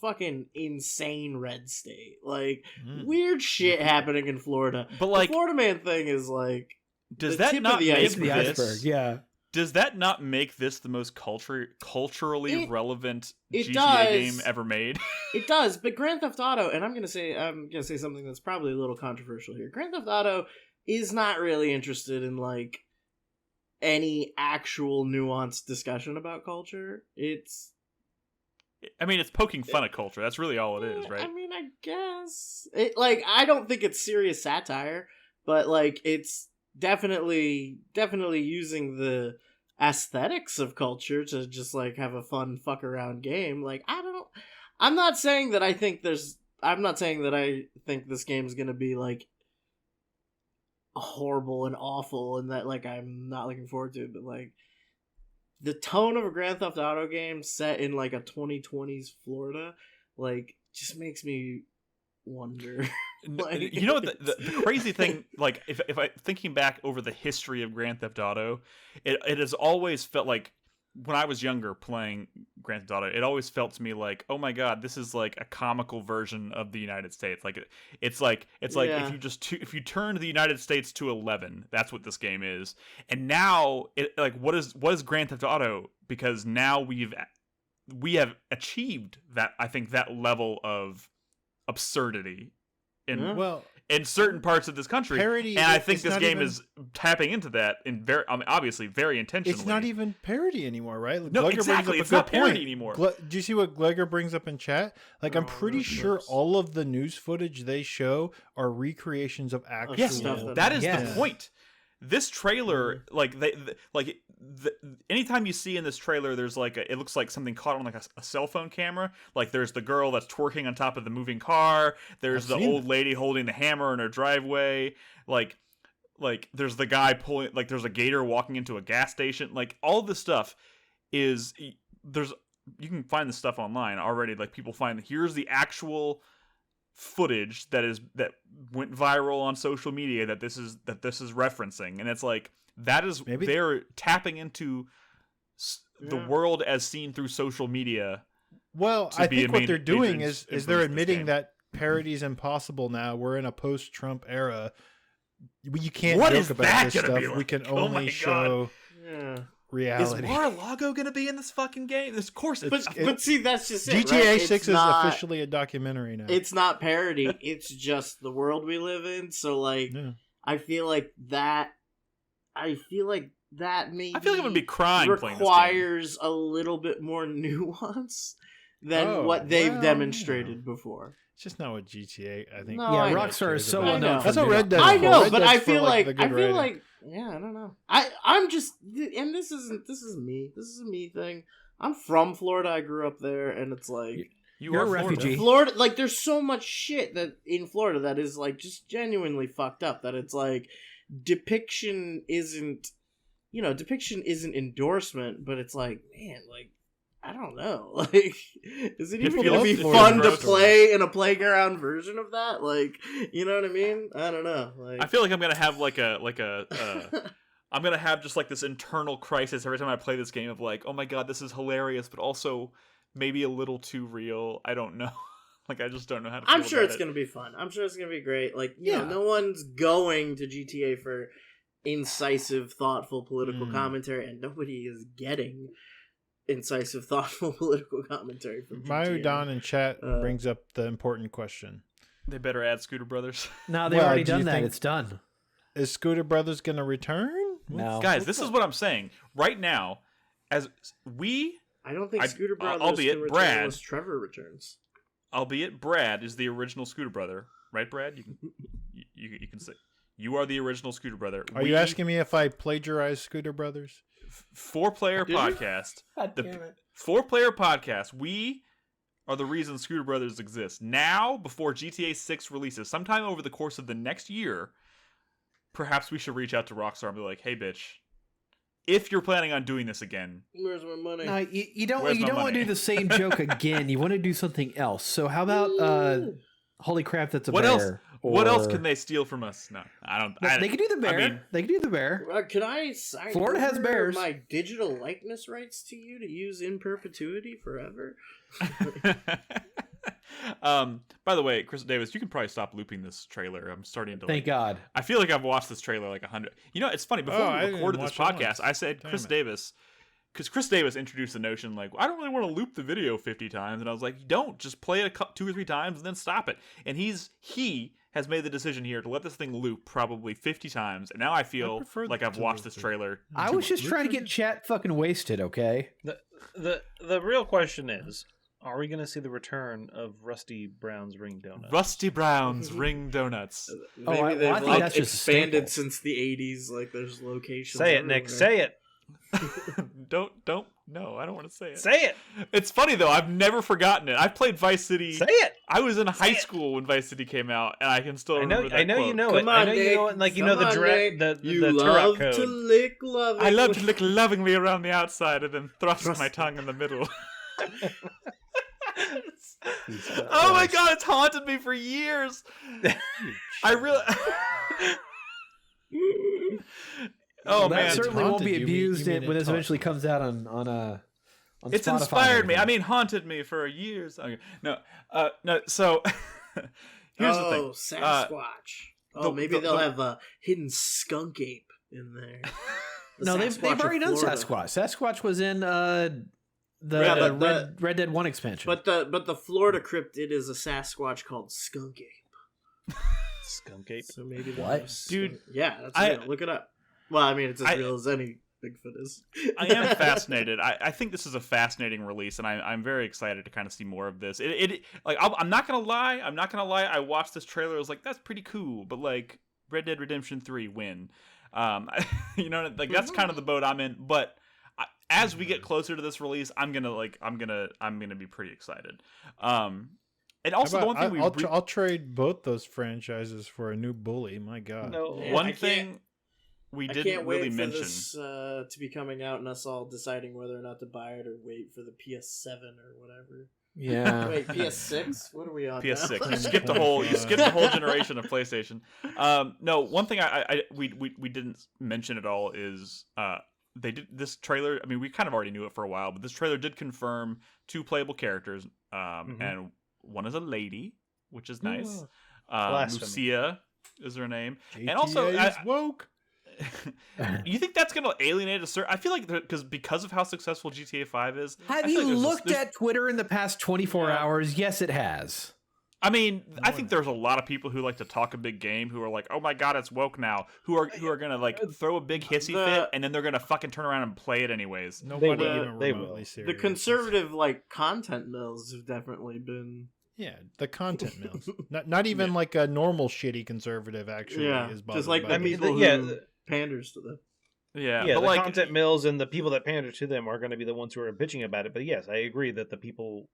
fucking insane red state. Like weird shit happening in Florida. But like the Florida Man thing is like does the that tip not of the make iceberg. this? Yeah. Does that not make this the most culturally relevant GTA does. game ever made? It does, but Grand Theft Auto, and I'm gonna say something that's probably a little controversial here. Grand Theft Auto is not really interested in like any actual nuanced discussion about culture. It's poking fun at culture. That's really all it is, right? I mean, I guess I don't think it's serious satire, but like it's definitely using the aesthetics of culture to just like have a fun fuck around game. Like I'm not saying that I think this game is gonna be like horrible and awful and that like I'm not looking forward to it, but like the tone of a Grand Theft Auto game set in like a 2020s Florida like just makes me wonder. Like, you know the crazy thing, like if I thinking back over the history of Grand Theft Auto, it has always felt like when I was younger playing Grand Theft Auto, it always felt to me like, oh my god, this is like a comical version of the United States. Like it's like if you turn the United States to 11, that's what this game is. And now what is Grand Theft Auto? Because now we have achieved that, I think, that level of absurdity in certain parts of this country, parody, and I think this game is tapping into that in obviously very intentionally. It's not even parody anymore, right? No, exactly. It's not parody anymore. Do you see what Glegor brings up in chat? Like, I'm pretty sure all of the news footage they show are recreations of actual. Yes, that is the point. This trailer, anytime you see in this trailer, there's like it looks like something caught on like a cell phone camera. Like there's the girl that's twerking on top of the moving car. There's the old lady holding the hammer in her driveway. Like there's the guy pulling. Like there's a gator walking into a gas station. Like all this stuff you can find this stuff online already. Like people find here's the actual footage that went viral on social media that this is referencing, and it's like that is maybe they're tapping into the world as seen through social media. Well, I think what they're doing is they're admitting that parody's impossible now. We're in a post-Trump era. You can't joke about this stuff. Like? We can only show reality. Is Mar-a-Lago going to be in this fucking game? Of course it's... But see, that's just it, GTA right? 6 is officially a documentary now. It's not parody. It's just the world we live in. So, like, I feel like that maybe... I feel like I'm going to be crying playing this game. Requires a little bit more nuance than what they've demonstrated before. It's just not what GTA, I think. No, Rockstar is so well known. That's what Red Dead. I know, Red but Dead's I feel like I don't know. I'm just, and this is me. This is a me thing. I'm from Florida. I grew up there, and it's like you're a refugee. Florida, like there's so much shit that in Florida that is like just genuinely fucked up. That it's like depiction isn't endorsement, but it's like, man, like. I don't know. Like, is it even going to be fun to play in a playground version of that? Like, you know what I mean? I don't know. Like, I feel like I'm going to have I'm going to have just like this internal crisis every time I play this game of like, oh my god, this is hilarious, but also maybe a little too real. I don't know. Like, I just don't know how to feel I'm sure it's going to be fun. I'm sure it's going to be great. Like, you know, no one's going to GTA for incisive, thoughtful political commentary, and nobody is getting incisive, thoughtful political commentary from GTA. Don in chat brings up the important question. They better add Scooter Brothers. No, they've already done that. It's done. Is Scooter Brothers going to return? No. Guys, this is what I'm saying. Right now, I don't think Scooter Brothers albeit can return Brad, unless Trevor returns. Albeit Brad is the original Scooter Brother. Right, Brad? You can say. You are the original Scooter Brother. Are you asking me if I plagiarize Scooter Brothers? 4Player podcast. The 4Player podcast. We are the reason Scooter Brothers exists. Now, before GTA 6 releases, sometime over the course of the next year, perhaps we should reach out to Rockstar and be like, "Hey, bitch, if you're planning on doing this again, where's my money?" No, you don't want to do the same joke again. You want to do something else. So how about holy crap, that's a bear. What else can they steal from us? No, I don't. They can do the bear. I mean, they can do the bear. Can I sign Florida has bears. My digital likeness rights to you to use in perpetuity forever? By the way, Chris Davis, you can probably stop looping this trailer. I'm starting to. Thank God. I feel like I've watched this trailer like 100. You know, it's funny. Before we recorded this podcast, I said Chris Davis, because Chris Davis introduced the notion like, I don't really want to loop the video 50 times, and I was like, you don't, just play it 2 or 3 times and then stop it. And he has made the decision here to let this thing loop probably 50 times, and now I feel like I've watched this trailer. I was just trying to get chat fucking wasted, okay? The real question is, are we going to see the return of Rusty Brown's Ring Donuts? Rusty Brown's Ring Donuts. Maybe they've like expanded since the 80s. Like there's locations. Say it, Nick. Say it. don't. No, I don't want to say it. Say it. It's funny though. I've never forgotten it. I've played Vice City. Say it. I was in high school when Vice City came out, and I can still remember that I know quote. you know it. I know you know it. Like you know the love code. to lick lovingly. I love to lick lovingly around the outside and then thrust my tongue in the middle. Oh my god, it's haunted me for years. I really. Oh man, that certainly won't be abused when this eventually comes out on it's Spotify. Inspired me. I mean, haunted me for years. Okay. No. So here's the thing. Sasquatch. Maybe they'll have a hidden skunk ape in there. No, they've already done Sasquatch. Sasquatch was in the Red Dead 1 expansion. But the Florida cryptid is a Sasquatch called Skunk Ape. Skunk Ape. So maybe what, dude? Yeah, that's real. Look it up. Well, I mean, it's as real as any Bigfoot is. I am fascinated. I think this is a fascinating release, and I'm very excited to kind of see more of this. I'm not gonna lie. I watched this trailer. I was like, that's pretty cool. But like, Red Dead Redemption 3 win. You know, like that's kind of the boat I'm in. But as we get closer to this release, I'm gonna be pretty excited. And also the one thing I'll trade both those franchises for a new Bully. My God. No, one thing we didn't really mention this, to be coming out and us all deciding whether or not to buy it or wait for the PS7 or whatever. Yeah. Wait, PS6? What are we on? PS6. Now? You skipped the whole generation of PlayStation. No, one thing we didn't mention at all is they did this trailer. I mean, we kind of already knew it for a while, but this trailer did confirm 2 playable characters, and one is a lady, which is nice. Lucia is her name, GTA and also is woke. You think that's going to alienate a certain? I feel like because of how successful GTA 5 is. Have you looked at Twitter in the past 24 hours? Yes, it has. I mean, I think there's a lot of people who like to talk a big game who are like, "Oh my god, it's woke now." Who are going to like throw a big hissy fit and then they're going to fucking turn around and play it anyways. Nobody even remotely serious. The conservative like content mills have definitely been. Yeah, the content mills. Not even like a normal shitty conservative actually is bothered. Just like by the people who panders to them. Yeah, but the like, content mills and the people that pander to them are going to be the ones who are bitching about it. But yes, I agree that the people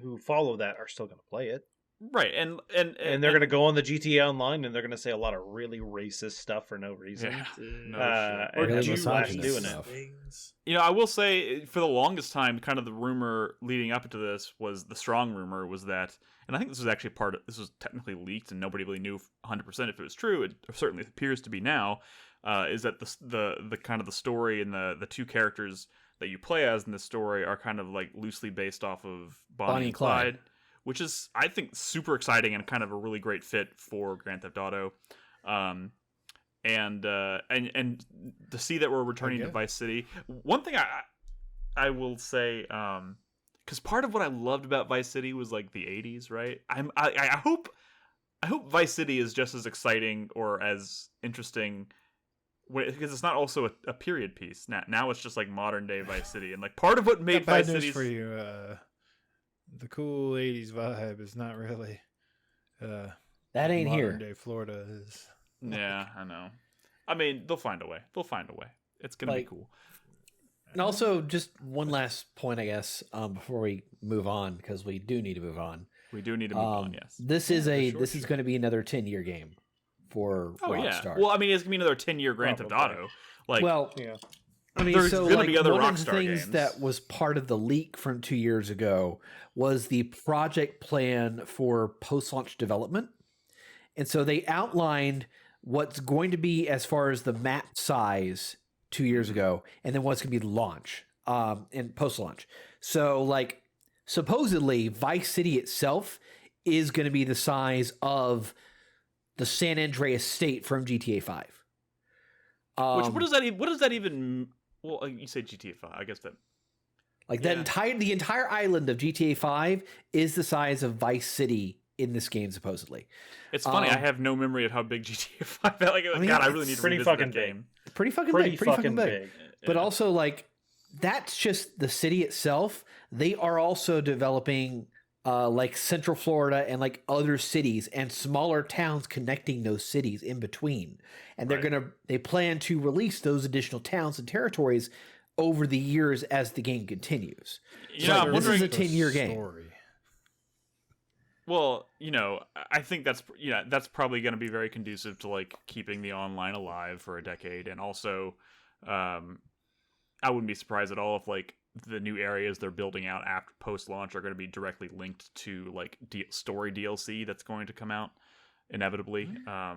who follow that are still going to play it. Right, and they're going to go on the GTA Online and they're going to say a lot of really racist stuff for no reason. Yeah. And really doing it. You know, I will say for the longest time, kind of the rumor leading up to this was the strong rumor was that, and I think this was actually this was technically leaked and nobody really knew 100% if it was true. It certainly appears to be now. Is that the kind of the story and the 2 characters that you play as in this story are kind of like loosely based off of Bonnie and Clyde. Which is, I think, super exciting and kind of a really great fit for Grand Theft Auto, and to see that we're returning to Vice City. One thing I will say, because part of what I loved about Vice City was like the '80s, right? I hope Vice City is just as exciting or as interesting. Because it's not also a period piece. Now it's just like modern day Vice City, and like part of what made Vice City for you. The cool 80s vibe is not really that ain't here. Modern day Florida is. Yeah, I know. I mean, they'll find a way. It's gonna be cool. And also, just one last point, I guess, before we move on, because we do need to move on. We do need to move on. Yes. This is going to be another 10-year game for Rockstar. Well, I mean, it's gonna be another 10-year Grand Theft Auto. I mean, there's gonna be other one Rockstar of the things games that was part of the leak from 2 years ago was the project plan for post-launch development. And so they outlined what's going to be as far as the map size 2 years ago, and then what's going to be the launch and post-launch. So, like, supposedly Vice City itself is going to be the size of the San Andreas state from GTA 5. What does that even? Well, you say GTA 5. I guess that. Like the entire island of GTA 5 is the size of Vice City in this game, supposedly. It's funny. I have no memory of how big GTA 5 is. Like, God, I really need to revisit that game. Pretty fucking big. But also, like, that's just the city itself. They are also developing like Central Florida and like other cities and smaller towns connecting those cities in between. And they plan to release those additional towns and territories over the years as the game continues. Yeah, so this is a 10-year game. Well, I think that's probably going to be very conducive to like keeping the online alive for a decade, and also, I wouldn't be surprised at all if like the new areas they're building out after post-launch are going to be directly linked to like story DLC that's going to come out inevitably.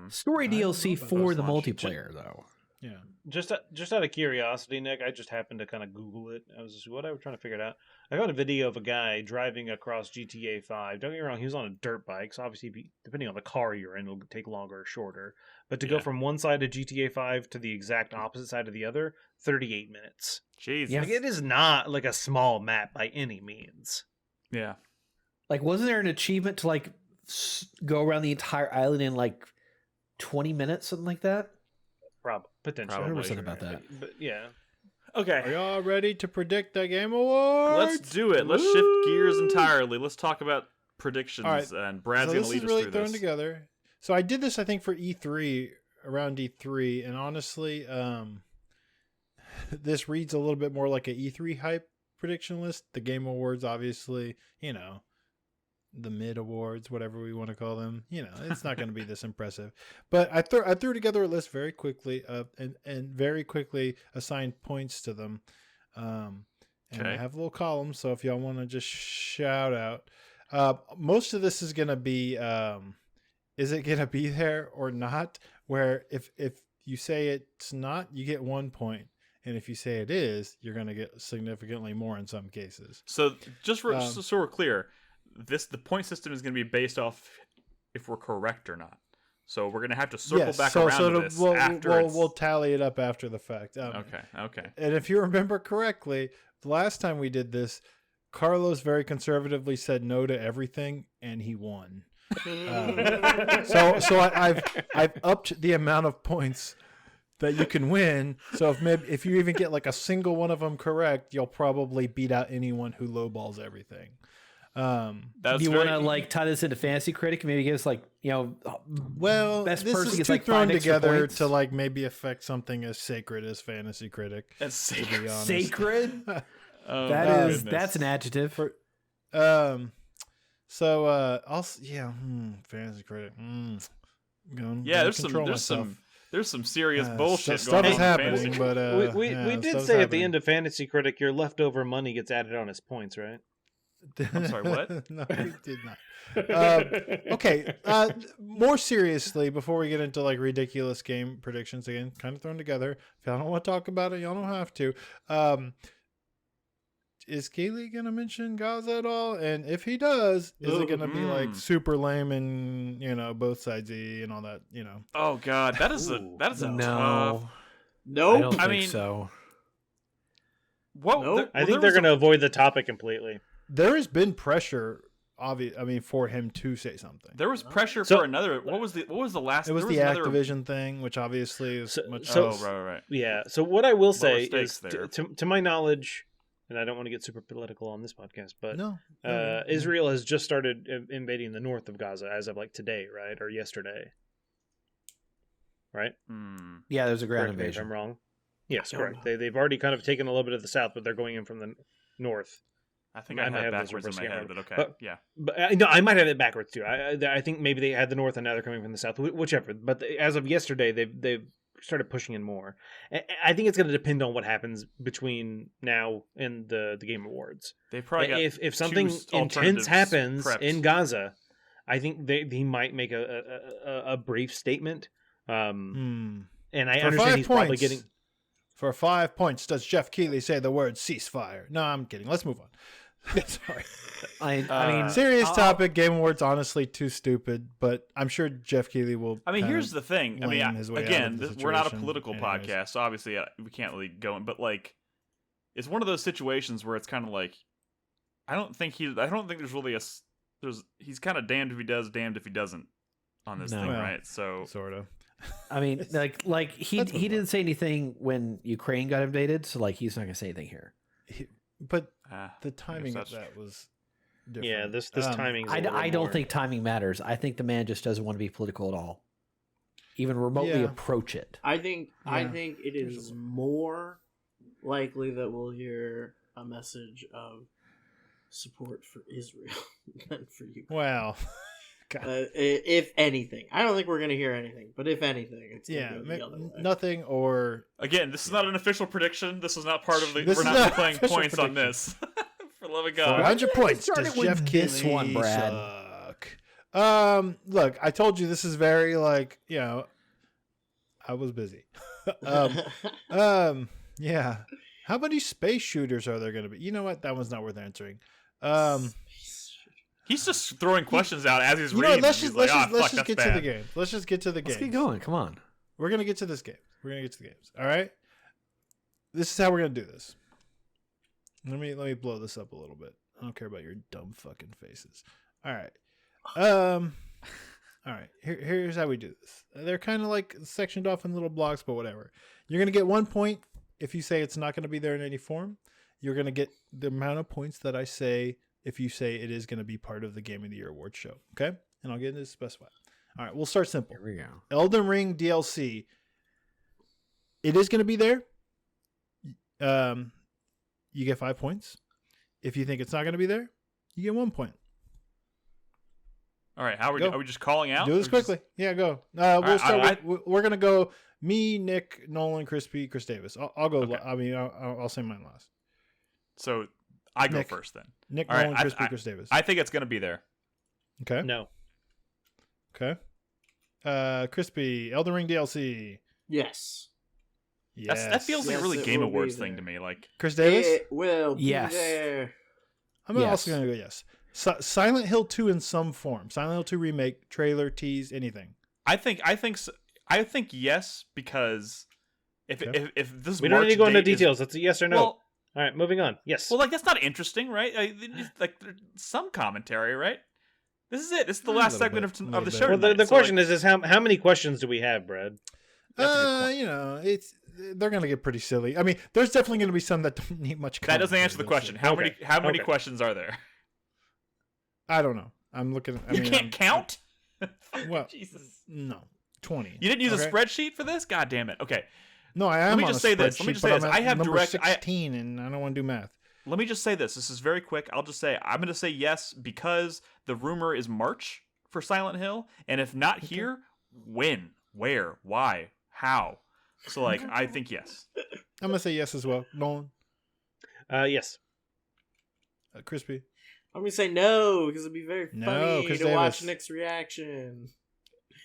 Story DLC for the multiplayer, though. Yeah. Just out of curiosity, Nick, I just happened to kind of Google it. I was trying to figure it out. I got a video of a guy driving across GTA 5. Don't get me wrong, he was on a dirt bike, so obviously, depending on the car you're in, it'll take longer or shorter. But to go from one side of GTA 5 to the exact opposite side of the other, 38 minutes. Jeez. Yeah. Like, it is not like a small map by any means. Yeah. Like, wasn't there an achievement to like go around the entire island in like 20 minutes, something like that? Potentially. I remember something about that. But yeah. Okay. Are y'all ready to predict the Game Awards? Let's do it. Let's shift gears entirely. Let's talk about predictions. Right. And Brad's going to lead us really through thrown this. Together. So I did this, I think, for E3, around E3, and honestly, this reads a little bit more like an E3 hype prediction list. The Game Awards, obviously, the mid awards, whatever we want to call them, it's not going to be this impressive. But I threw together a list very quickly, and very quickly assigned points to them. And I have a little column, so if y'all want to just shout out, most of this is going to be, is it going to be there or not? Where if you say it's not, you get 1 point. And if you say it is, you're going to get significantly more in some cases. So just so we're clear, the point system is going to be based off if we're correct or not. So we're going to have to circle back around to this after we'll tally it up after the fact. Okay. And if you remember correctly, the last time we did this, Carlos very conservatively said no to everything, and he won. So I've upped the amount of points that you can win. So if you even get like a single one of them correct, you'll probably beat out anyone who lowballs everything. Do you want to like tie this into Fantasy Critic and maybe give us like best this person is gets too like thrown 5 extra together points? to like maybe affect something as sacred as Fantasy Critic. That's sacred. Sacred. Oh, that's an adjective. Fantasy Critic. There's some serious bullshit stuff going is on. Happening, but we did say at the end of Fantasy Critic, your leftover money gets added on as points, right? I'm sorry, what? No, we did not. Okay. More seriously, before we get into like ridiculous game predictions again, kind of thrown together. If y'all don't want to talk about it, y'all don't have to. Is Kaylee gonna mention Gaza at all? And if he does, is it gonna be like super lame and both sides and all that? Oh God, that is a no. tough. Nope. I don't think so. What? Nope. I think they're going to avoid the topic completely. There has been pressure, for him to say something. There was pressure for another. What was the last? It was the Activision thing, which obviously is much. Right. Yeah. So what I will say is, there? to my knowledge, and I don't want to get super political on this podcast, but no. Israel has just started invading the north of Gaza as of like today, right, or yesterday, right? Yeah, there's a ground Correct me if invasion. I'm wrong. Yes, correct. They've already kind of taken a little bit of the south, but they're going in from the north. I think I had backwards in my head, but okay, yeah. But no, I might have it backwards too. I think maybe they had the north and now they're coming from the south, whichever. But as of yesterday, they've started pushing in more. I think it's going to depend on what happens between now and the Game Awards. They probably got if something intense happens in Gaza, I think they might make a brief statement. And I understand he's probably getting. For 5 points, does Jeff Keighley say the word ceasefire? No, I'm kidding. Let's move on. Sorry. I mean, serious topic. Game Awards, honestly, too stupid. But I'm sure Jeff Keighley will. I mean, here's the thing. I mean, again, we're not a political anyways. podcast, so obviously we can't really go in. But like, it's one of those situations where it's kind of like, I don't think there's really he's kind of damned if he does, damned if he doesn't on this thing, right? So sort of. I mean, like he didn't say anything when Ukraine got invaded, so like he's not gonna say anything here. But the timing of that was different. Yeah, this timing. I don't think timing matters. I think the man just doesn't want to be political at all, even remotely approach it. I think it is more likely that we'll hear a message of support for Israel than for you. Wow. If anything, I don't think we're going to hear anything. But if anything, it's going to go the other way. Nothing. Or again, this is not an official prediction. This is not part of the. We're not playing points on this. For love of God, 100 points. Does Jeff this one, Brad? Suck? Look, I told you this is very like I was busy. Yeah. How many space shooters are there going to be? You know what? That one's not worth answering. He's just throwing questions out as he's reading. Let's just get to the game. Let's just get to the game. Let's get going. Come on. We're going to get to this game. We're going to get to the games. All right? This is how we're going to do this. Let me blow this up a little bit. I don't care about your dumb fucking faces. All right. All right. Here's how we do this. They're kind of like sectioned off in little blocks, but whatever. You're going to get 1 point if you say it's not going to be there in any form. You're going to get the amount of points that I say if you say it is going to be part of the Game of the Year award show. Okay? And I'll get into this specify. All right, we'll start simple. Here we go. Elden Ring DLC. It is going to be there. You get 5 points. If you think it's not going to be there, you get 1 point. All right, are we just calling out? Do this quickly. Yeah, go. We'll start we're going to go me, Nick, Nolan, Crispy, Chris Davis. I'll go. Okay. I mean, I'll say mine last. So I go first then. Nick, Nolan, Crispy, Chris Davis. I think it's going to be there. Okay. No. Okay. Crispy, Elden Ring DLC. Yes. Yes. That feels like a really Game Awards thing to me. Like Chris Davis? It will be there. I'm also going to go yes. Silent Hill 2 in some form. Silent Hill 2 remake, trailer, tease, anything. I think yes, because if this we don't need to go into details. It's a yes or no. Well, all right, moving on. Yes. Well, like that's not interesting, right? Like some commentary, right? This is it. This is the last segment of the show. Well, the question is how many questions do we have, Brad? They're going to get pretty silly. I mean, there's definitely going to be some that don't need much commentary. That doesn't answer the question. How many questions are there? I don't know. I'm looking. You can't count? Well, Jesus. No. 20. You didn't use a spreadsheet for this? God damn it. Okay. No, I am. Let me just say this. I have direct 16 and I don't want to do math. Let me just say this. This is very quick. I'll just say I'm going to say yes because the rumor is March for Silent Hill, and if not here, when, where, why, how? So like I think yes. I'm going to say yes as well. Nolan? Yes. Crispy? I'm going to say no because it'd be very funny to Davis. watch Nick's reaction.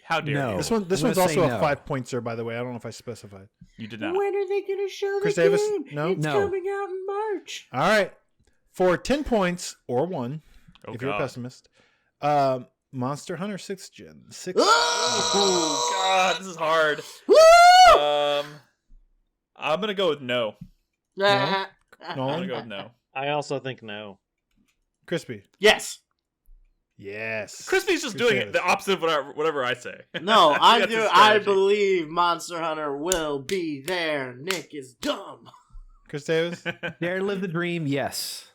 How dare you? This one's also a 5 pointer, by the way. I don't know if I specified. You did not. When are they going to show Chris the Davis? game? No. It's coming out in March. All right. For 10 points or 1, if you're a pessimist, Monster Hunter 6th Gen. Oh, God. This is hard. I'm going to go with no. No? I'm going to go with no. I also think no. Crispy? Yes. Yes. Crispy's just doing it the opposite of whatever I say. No, I believe Monster Hunter will be there. Nick is dumb. Chris Davis? Dare live the dream, yes.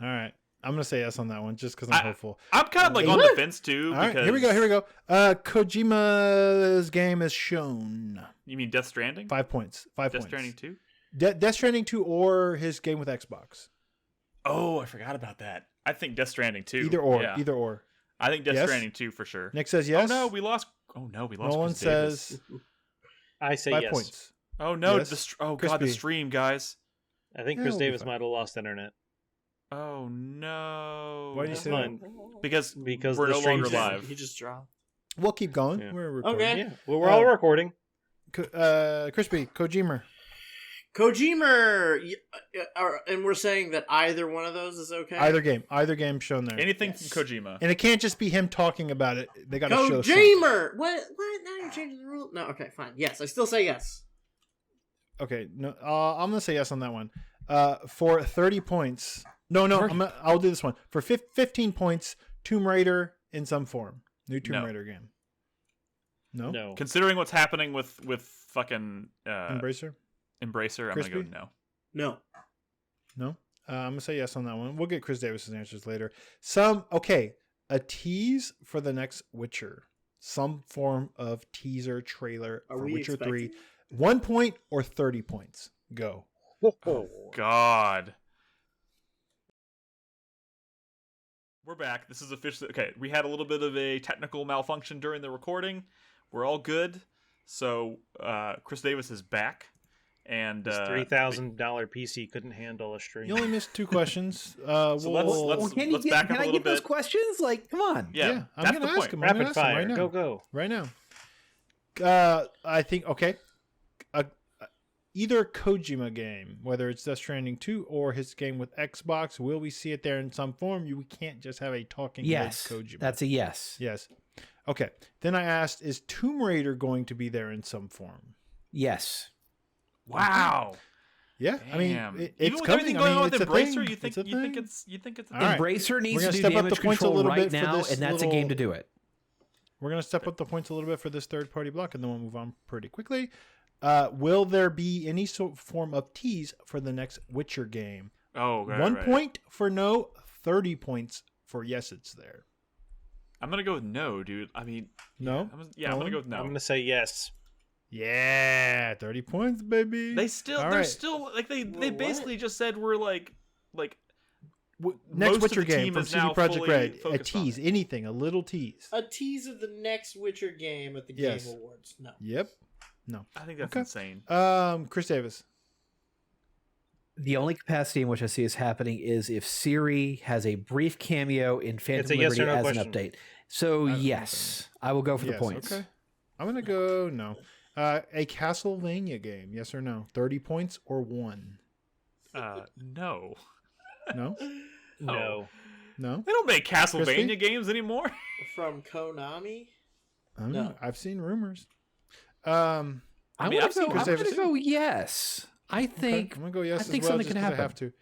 All right. I'm going to say yes on that one just because I'm hopeful. I'm kind of like on the fence too. All right, here we go. Kojima's game is shown. You mean Death Stranding? 5 points. 5 points. Death Stranding 2? Death Stranding 2 or his game with Xbox. Oh, I forgot about that. I think Death Stranding 2. Either or. I think Death Stranding 2 for sure. Nick says yes. Oh no, we lost. Nolan says I say 5 yes. Points. Oh no, yes. God, the stream, guys. I think Chris Davis might have lost internet. Oh no. Why do you say that? Because we're no longer live. He just dropped. We'll keep going. Yeah. We're recording. Okay. Yeah. Well, we're all recording. Crispy, Kojima. Kojima, and we're saying that either one of those is okay. Either game shown there. Anything from Kojima, and it can't just be him talking about it. They got to show Kojima. What? Now you're changing the rule? No, okay, fine. Yes, I still say yes. Okay, no, I'm gonna say yes on that one. For 30 points. No, I'll do this one for 15 points. Tomb Raider in some form. New Tomb Raider game. No. Considering what's happening with fucking Embracer, I'm gonna go no. No. I'm gonna say yes on that one. We'll get Chris Davis's answers later. A tease for the next Witcher. Some form of teaser trailer for Witcher 3. 1 point or 30 points. Go. Oh God. We're back. This is officially okay. We had a little bit of a technical malfunction during the recording. We're all good. So Chris Davis is back, and his $3,000 PC couldn't handle a stream. You only missed 2 questions. Let's back up a little bit. Can I get those questions? Like, come on. Yeah, I'm gonna ask him. Rapid fire. Right now. Go. Right now. I think either Kojima game, whether it's Death Stranding 2 or his game with Xbox, will we see it there in some form? We can't just have a talking head Kojima. That's a yes. Yes. Okay. Then I asked, is Tomb Raider going to be there in some form? Yes. Wow. Yeah. Damn. I mean, it's even with coming. everything going on with Embracer, you think it's a thing? Right. Embracer needs to do damage control right now, and that's a game to do it. We're going to step up the points a little bit for this third-party block, and then we'll move on pretty quickly. Will there be any sort of form of tease for the next Witcher game? Oh, right, 1 point for no, 30 points for yes, it's there. I'm going to go with no, dude. I mean... No? I'm going to go with no. I'm going to say yes. Yeah, 30 points, baby. They're still, like, they basically just said we're like next Witcher game from CD Projekt Red. A tease, anything, a little tease. A tease of the next Witcher game at the Game Awards. No. Yep. No. I think that's insane. Chris Davis. The only capacity in which I see this happening is if Siri has a brief cameo in Phantom Liberty as an update. So yes, I will go for the points. Okay. I'm going to go no. A Castlevania game, yes or no? 30 points or 1? No. No? No. No? They don't make Castlevania games anymore. From Konami? No. I've seen rumors. I'm going to go yes. I think I'm going to go yes I think as well, something can happen. I have to.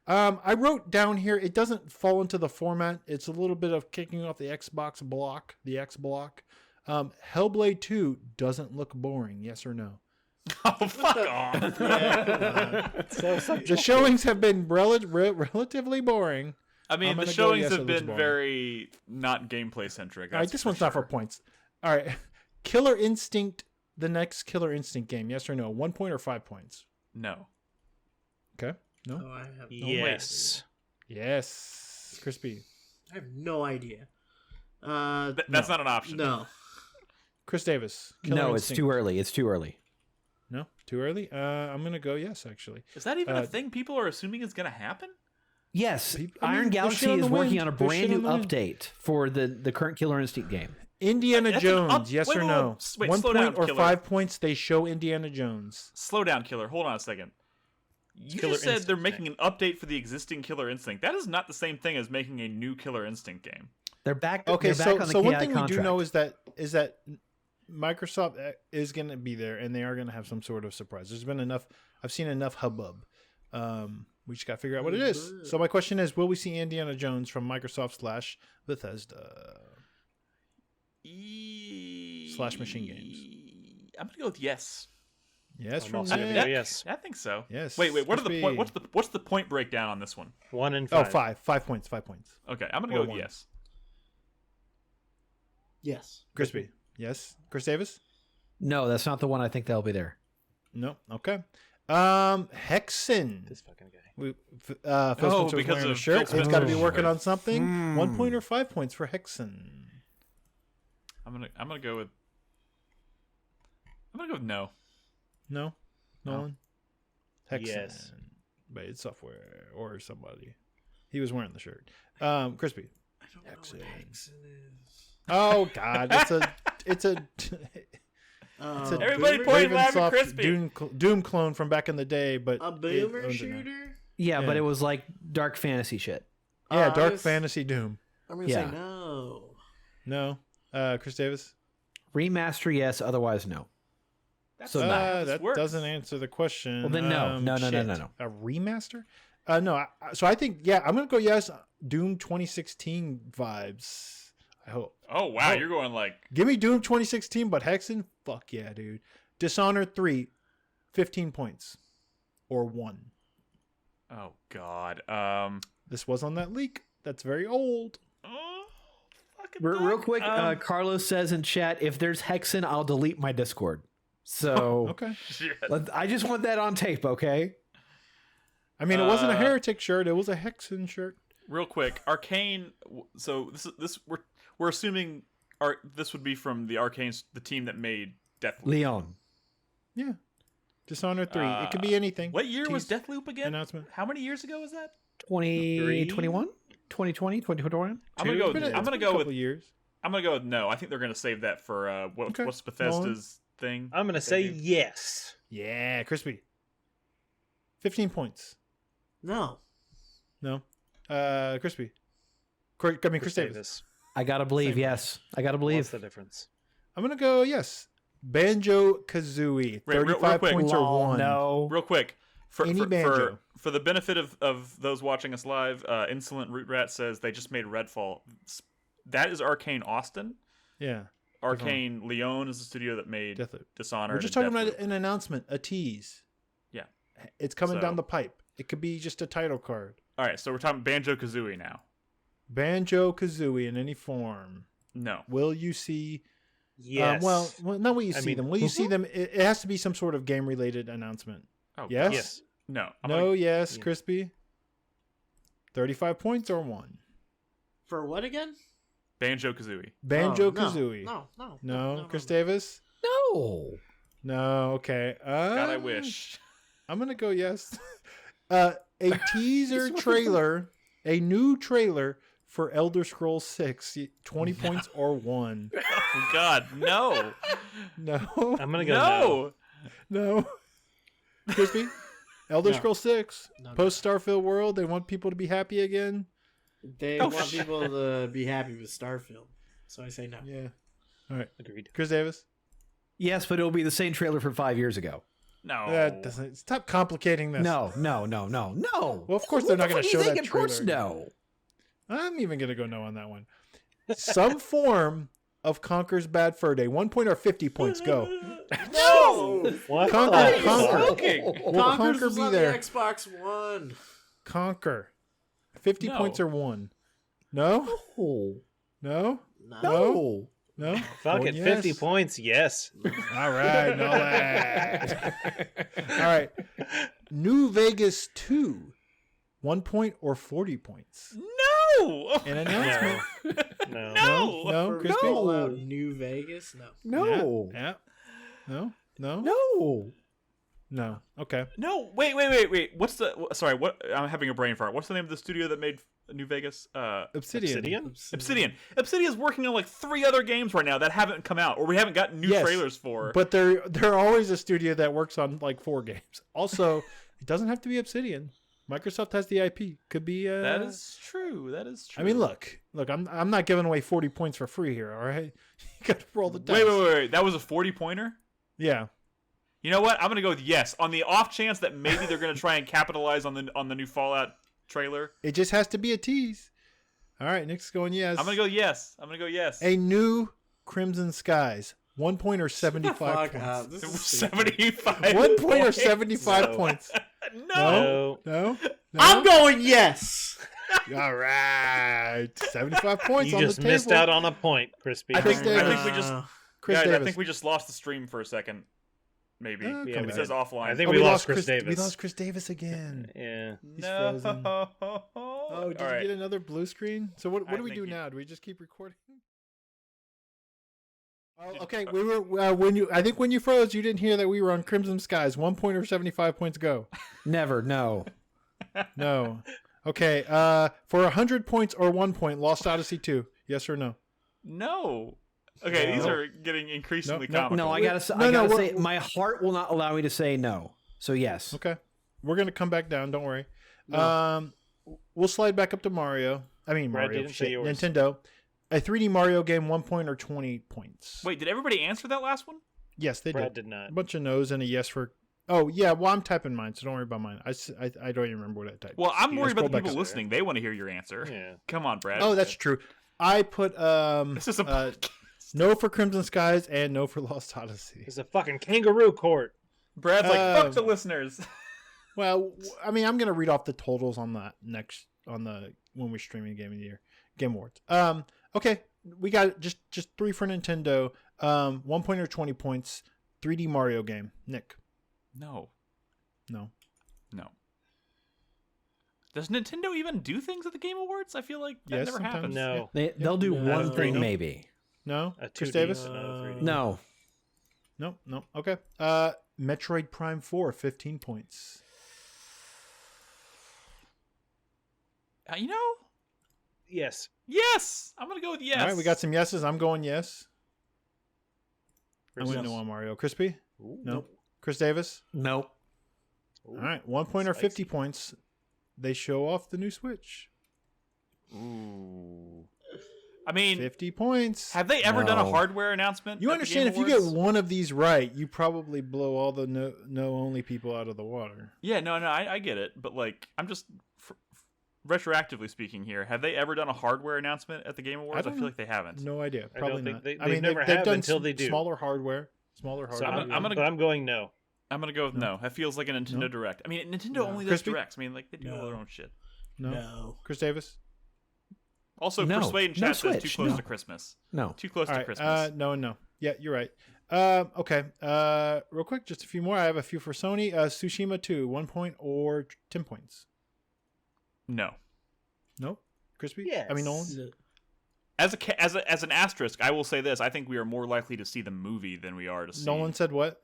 I wrote down here, it doesn't fall into the format. It's a little bit of kicking off the Xbox block, the X block. Hellblade 2 doesn't look boring, yes or no? Oh, fuck off. The showings have been relatively boring. I mean, the showings have been very not gameplay centric. All right, this one's not for points. All right. Killer Instinct, the next Killer Instinct game, yes or no? 1 point or 5 points? No. Okay. No? Oh, I have yes. Yes. Crispy. I have no idea. That's not an option. No. Chris Davis. No, it's too early. It's too early. No? Too early? I'm going to go yes, actually. Is that even a thing people are assuming is going to happen? Yes. Iron Galaxy is working on a brand new update for the current Killer Instinct game. Indiana Jones, yes or no? Wait, 1 slow point down, or Killer. 5 points, they show Indiana Jones. Slow down, Killer. Hold on a second. You just said they're making an update for the existing Killer Instinct. That is not the same thing as making a new Killer Instinct game. They're back. Okay, they're back on the one KI thing contract. we do know is that Microsoft is going to be there, and they are going to have some sort of surprise. There's been enough. I've seen enough hubbub. We just got to figure out what it is. So my question is, will we see Indiana Jones from Microsoft / Bethesda / Machine Games? I'm gonna go with yes. Yes, I'm also gonna go yes. I think so. Yes. Wait. What are the point? What's the point breakdown on this one? 1 and 5. Oh, 5. 5 points. 5 points. Okay, I'm gonna go with yes. Yes. Crispy. Yes. Chris Davis. No, that's not the one. I think they'll be there. No. Okay. Hexen. This fucking guy. Phil Spencer was wearing a shirt. It's got to be working on something. 1 point or 5 points for Hexen. I'm gonna go with no. No. Nolan. Hexen. Yes. But it's software or somebody. He was wearing the shirt. Crispy. I don't know what Hexen is. Oh God! It's a Everybody point laugh at Crispy. Doom clone from back in the day, but a boomer shooter. Yeah, but it was like dark fantasy shit. Yeah, dark fantasy Doom. I'm gonna say no. No, Chris Davis. Remaster, yes. Otherwise, no. That doesn't answer the question. Well, then no. A remaster? No. So I think I'm gonna go yes. Doom 2016 vibes. I hope. Oh wow, you're going like. Give me Doom 2016, but Hexen. Fuck yeah, dude. Dishonored 3, 15 points, or 1. Oh god. This was on that leak. That's very old. Real quick, Carlos says in chat, if there's Hexen, I'll delete my Discord. So okay. I just want that on tape, okay? I mean, it wasn't a heretic shirt; it was a Hexen shirt. Real quick, Arcane. So this we're assuming this would be from the team that made Deathloop. Leon. Yeah. Dishonored 3. It could be anything. What year was Deathloop again? Announcement. How many years ago was that? 2021? 2020? 2021? I'm gonna go with years. I'm gonna go with no. I think they're gonna save that for what's Bethesda's thing. I'm gonna say yes. Yeah, Crispy. 15 points. No. Crispy. Chris Davis. I gotta believe, yes. I gotta believe. What's the difference? I'm gonna go yes. Banjo Kazooie. 35 points or 1. No. Real quick. For the benefit of those watching us live, Insolent Root Rat says they just made Redfall. That is Arcane Austin. Yeah. Arcane Lyon is the studio that made Deathloop. Dishonored. We're just talking about an announcement, a tease. Yeah. It's coming down the pipe. It could be just a title card. All right, so we're talking Banjo Kazooie now. Banjo Kazooie in any form. No. Will you see? Yes. Well, not will you see them. Will you see them? It has to be some sort of game related announcement. Oh, yes. Yes. No. Yes. Crispy. 35 points or 1. For what again? Banjo Kazooie. Banjo Kazooie. No. Chris Davis. No. Okay. God, I wish. I'm gonna go yes. A teaser trailer, a new trailer for Elder Scrolls 6, 20 points or 1. Oh God, no. No. I'm gonna go No. Crispy. Elder Scrolls 6, post Starfield world. They want people to be happy again. They want people to be happy with Starfield, so I say no. Yeah. All right. Agreed. Chris Davis. Yes, but it'll be the same trailer from 5 years ago. No. That doesn't. Stop complicating this. No. Well, of course they're not going to show that trailer. Of course, no. I'm even going to go no on that one. Some form of Conker's Bad Fur Day. 1 point or 50 points. Go. No. What? Conker. Will Conker's Conker was be on there? the Xbox One. Conker. 50 points or 1. No? No? No. No? Fuck it. 50 points. Yes. All right. No lag. All right. New Vegas 2. 1 point or 40 points. No. An announcement. No. No. Crispy? New Vegas? No. No. Yeah. No. No. Okay. No. Wait. What's the? Sorry. What? I'm having a brain fart. What's the name of the studio that made New Vegas? Obsidian. Obsidian is working on like 3 other games right now that haven't come out, or we haven't gotten new trailers for. But they're always a studio that works on like 4 games. Also, it doesn't have to be Obsidian. Microsoft has the IP. Could be. That is true. I mean, look. I'm not giving away 40 points for free here. All right. You got to roll the dice. Wait. That was a 40-pointer. Yeah. You know what? I'm gonna go with yes on the off chance that maybe they're gonna try and capitalize on the new Fallout trailer. It just has to be a tease. All right, Nick's going yes. I'm gonna go yes. A new Crimson Skies. 1 point or 75 points. 75. 1 point or 75 points. No. I'm going yes. All right, 75 points. You on just the table. missed out on a point, Crispy. I think we Chris just lost the stream for a second. Maybe. Yeah, it says offline. I think we lost Chris Davis. We lost Chris Davis again. Yeah. He's frozen. Oh, Did you get another blue screen? So what do we do now? Do we just keep recording? Oh, okay, we were when you froze, you didn't hear that we were on Crimson Skies. 1 point or 75 points go. Never. No. No. Okay. For 100 points or 1 point, Lost Odyssey 2. Yes or no? No. Okay, these are getting increasingly comical. No, I gotta say, my heart will not allow me to say no. So yes. Okay, we're gonna come back down. Don't worry. No. We'll slide back up to Mario. I mean, Brad Mario. didn't say yours. Nintendo. A 3D Mario game, 1 point or 20 points. Wait, did everybody answer that last one? Yes, they Brad did. did not. A bunch of no's and a yes for. Oh yeah, well I'm typing mine, so don't worry about mine. I don't even remember what I typed. Well, I'm worried about the Scroll back people up. listening. They want to hear your answer. Yeah. Come on, Brad. Oh, that's true. I put This is a podcast. no for Crimson Skies and no for Lost Odyssey. It's a fucking kangaroo court. Brad's like, fuck the listeners. Well, I mean, I'm gonna read off the totals on that when we're streaming Game Awards. Okay, we got just 3 for Nintendo. 1 point or 20 points. 3D Mario game. Nick. No. No. Does Nintendo even do things at the Game Awards? I feel like that Yes, never sometimes. happens. No. They'll do No. one thing No. maybe. No. A Chris 2D, Davis. not a 3D. No. No. Okay. Metroid Prime 4, 15 points. You know? Yes. Yes! I'm going to go with yes. All right, we got some yeses. I'm going yes. I'm Chris going Davis. no on Mario. Crispy? Ooh. No. Chris Davis? Nope. Ooh. All right, 1 point or Spicy. 50 points. They show off the new Switch. Ooh. I mean, 50 points. have they ever done a No. hardware announcement? You at the understand if Game you get Awards? one of these right, you probably blow all the no only people out of the water. Yeah, no, I get it. But, like, I'm just retroactively speaking here. Have they ever done a hardware announcement at the Game Awards? I don't feel know. like they haven't. No idea. I Probably don't think not. they- I they mean, never they've have done until they do. smaller hardware. So I'm gonna- but I'm going no. I'm going to go with no. That feels like a Nintendo No. Direct. I mean, Nintendo No. only does Crispy? Directs. I mean, like, they do all their own shit. No. Chris Davis? Also, No. Persuade in No chat says too Switch, close no. to Christmas. No. Too close All to right. Christmas. No and no. Yeah, you're right. Okay. Real quick, just a few more. I have a few for Sony. Tsushima 2, 1 point or 10 points. No. Nope. Crispy? Yes. I mean, Nolan? As an asterisk, I will say this: I think we are more likely to see the movie than we are to see Nolan said what?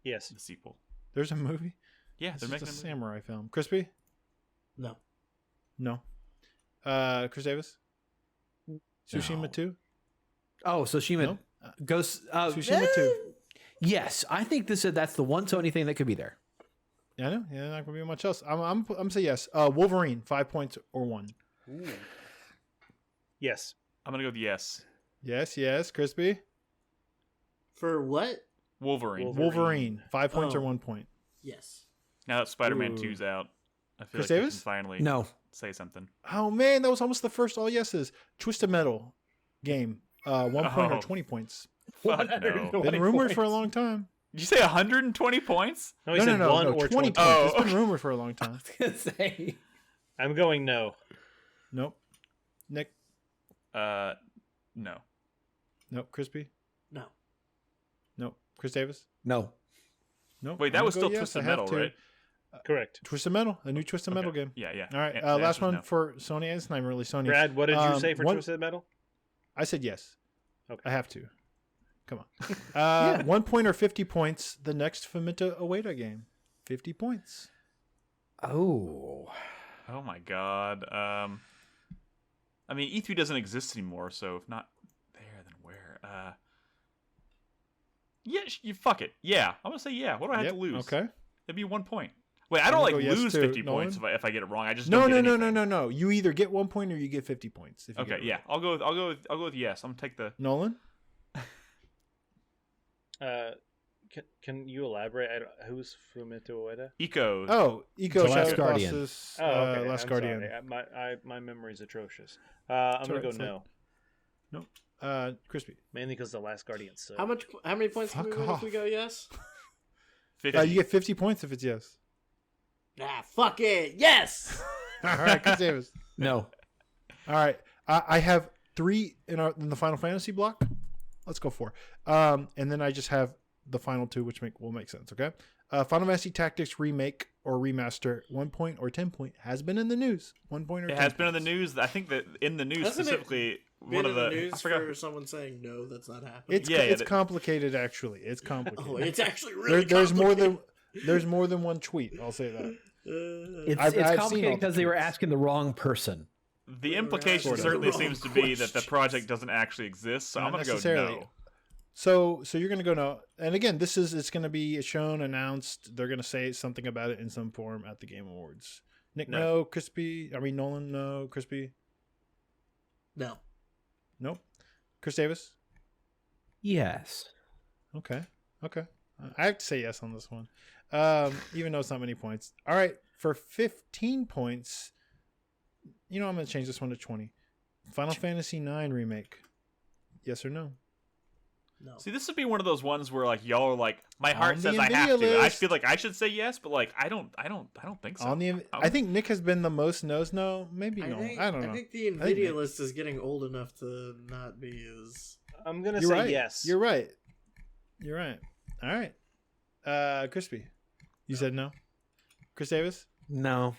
Yes. the sequel. There's a movie? Yeah, This they're is making a a movie. samurai film. Crispy? No. No. Chris Davis? Tsushima No. 2? Oh, so Shima No. goes. Tsushima 2. Yes, I think that's the one Sony thing that could be there. Yeah, I know. Yeah, not gonna be much else. I'm gonna say yes. Wolverine, 5 points or 1. Yes. I'm gonna go with yes. Yes. Crispy? For what? Wolverine. Wolverine, 5 points or Oh. 1 point. Yes. Now that Spider-Man Ooh. 2's out, I feel Chris like we Davis? can finally No. say something. Oh man, that was almost the first all yeses. Twisted Metal game, 1 point or Oh. 20 points. Fuck no. 120 Been rumored for a points. long time. Did you say 120 points? No, he said 1 or 20 points. Oh, It's been okay. rumored for a long time. Say. I'm going no. Nope. Nick? No. Nope. Crispy? No. Nope. Chris Davis? No. Nope. Wait, that I'm was gonna still go yes, Twisted I have Metal, to. right? Correct. Twisted Metal, a new Twisted Metal Okay. game. Yeah. All right, The last answer's one no. for Sony. It's not really Sony. Brad, what did you say for one- Twisted Metal? I said yes. Okay. I have to. Come on. 1 point or 50 points. The next Fumito Ueda game. 50 points. Oh. Oh my god. I mean, E3 doesn't exist anymore, so if not there, then where? Yeah, you fuck it. Yeah, I'm gonna say yeah. What do I have Yep, to lose? Okay. It'd be 1 point. Wait, I don't like gonna go yes lose to 50 Nolan? points if I get it wrong. I just No. don't get anything. No. You either get 1 point or you get 50 points. If you Okay, get it yeah, right. I'll go with yes. I'm gonna take the. Nolan? Can you elaborate? Who's Fumito Ueda? Eco. Oh, Eco The Last Shadow Guardian. Colossus, Oh, okay. Last I'm Guardian. sorry. My memory's atrocious. I'm gonna alright, go it's fine. no, Crispy. mainly because the Last Guardian. So How many points can we Fuck win if off. we go yes? 50. You get 50 points if it's yes. Ah, fuck it. Yes. All right, Chris Davis. No. All right, I have 3 in the Final Fantasy block. Let's go 4. And then I just have the final 2, which will make sense. Okay. Final Fantasy Tactics remake or remaster, 1 point or 10 point has been in the news. 1 point or It 10 has been in the points. news. I think that in the news Hasn't it specifically, Been one in of the I news forgot. for someone saying no, that's not happening. It's Yeah, it's that- complicated actually. It's complicated. Oh, it's actually really there's more complicated. than there's more than one tweet. I'll say that. It's I've seen all complicated the because they were tweets. asking the wrong person. the implication certainly seems to be that the project doesn't actually exist, so I'm going to go no. So you're going to go no. And again, it's going to be shown, announced. They're going to say something about it in some form at the Game Awards. Nick, no. Crispy. I mean, Nolan, no. Crispy? No. Nope. Chris Davis? Yes. Okay. I have to say yes on this one, even though it's not many points. All right, for 15 points, I'm going to change this one to 20. Final Fantasy IX remake. Yes or no? No. See, this would be one of those ones where like y'all are like, my heart says I have to. I feel like I should say yes, but like I don't think so. I think Nick has been the most no's no. Maybe no. I don't know. I think the NVIDIA list is getting old enough to not be as. I'm gonna say yes. You're right. All right. Crispy, you said no. Chris Davis? No.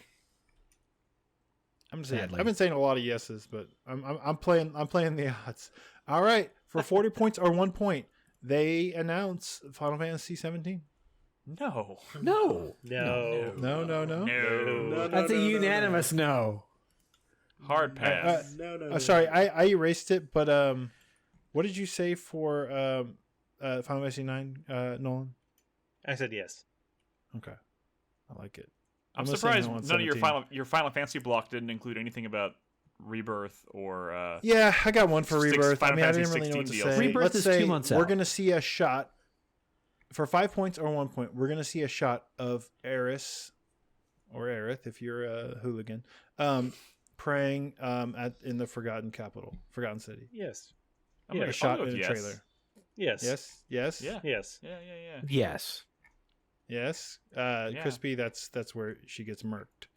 I'm saying. I've been saying a lot of yeses, but I'm playing the odds. All right, for 40 points or 1 point, they announce Final Fantasy 17. No. That's a unanimous no. Hard pass. No. Sorry, I erased it, but what did you say for Final Fantasy 9, Nolan? I said yes. Okay, I like it. I'm surprised none of your Final Fantasy block didn't include anything about Rebirth or. Yeah, I got one for Rebirth. I didn't really know what to say. Rebirth is 2 months out. We're gonna see a shot for 5 points or 1 point. We're gonna see a shot of Aerith or Aerith if you're a hooligan, praying in the Forgotten City. Yes. A shot in a trailer. Yes. Yeah. Yes. Crispy, that's where she gets murked.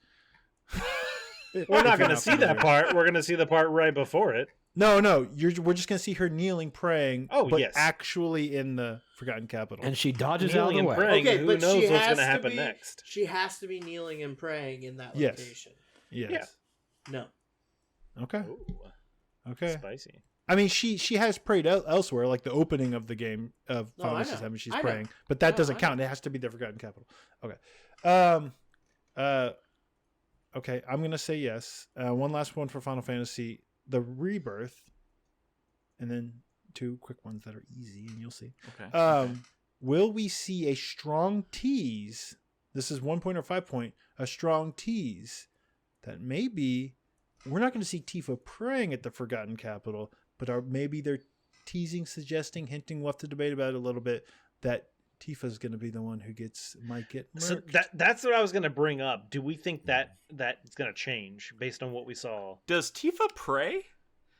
We're not going to see that part. We're going to see the part right before it. No. We're just going to see her kneeling, praying. But actually in the Forgotten Capital. And she dodges out of the way. Praying, okay, who knows what's going to happen next? She has to be kneeling and praying in that location. Yes. Yeah. No. Okay. Ooh, okay. Spicy. I mean, she has prayed elsewhere, like the opening of the game of Final Fantasy 7. She's praying, but that doesn't count. It has to be the Forgotten Capital. Okay. Okay. I'm gonna say yes. One last one for Final Fantasy: the Rebirth, and then 2 quick ones that are easy, and you'll see. Okay. Will we see a strong tease? This is 1 point or 5 point. A strong tease that maybe we're not going to see Tifa praying at the Forgotten Capital. But maybe they're teasing, suggesting, hinting. We'll have to debate about it a little bit. That Tifa's going to be the one who might get murked. So that's what I was going to bring up. Do we think that's going to change based on what we saw? Does Tifa pray?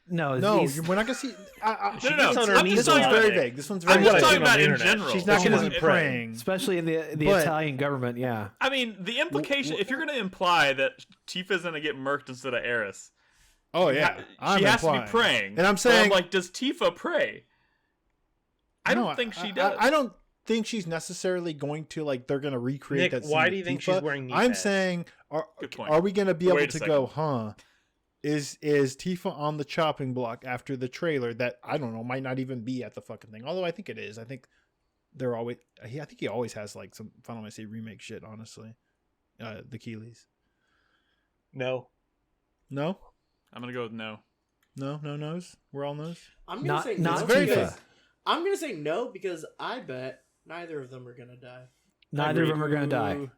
No, we're not going to see. This one's very vague. This one's very vague. I'm just talking about in general. She's not going to be praying, especially in the Italian government. Yeah. I mean, the implication. If you're going to imply that Tifa's going to get murked instead of Aerith. Oh yeah, she has to be praying, and I'm saying, like, does Tifa pray? I don't think she does. I don't think she's necessarily going to they're going to recreate Nick, that. Why do you think she's wearing knee I'm pads? saying, are we going to be able to go? Is Tifa on the chopping block after the trailer that I don't know might not even be at the fucking thing? Although I think it is. I think they're always. I think he always has some Final Fantasy remake shit. Honestly, the Keeleys. No. I'm gonna go with no. No no's. We're all no's. I'm gonna say no. It's very good. I'm gonna say no because I bet neither of them are gonna die. Neither of them are gonna die.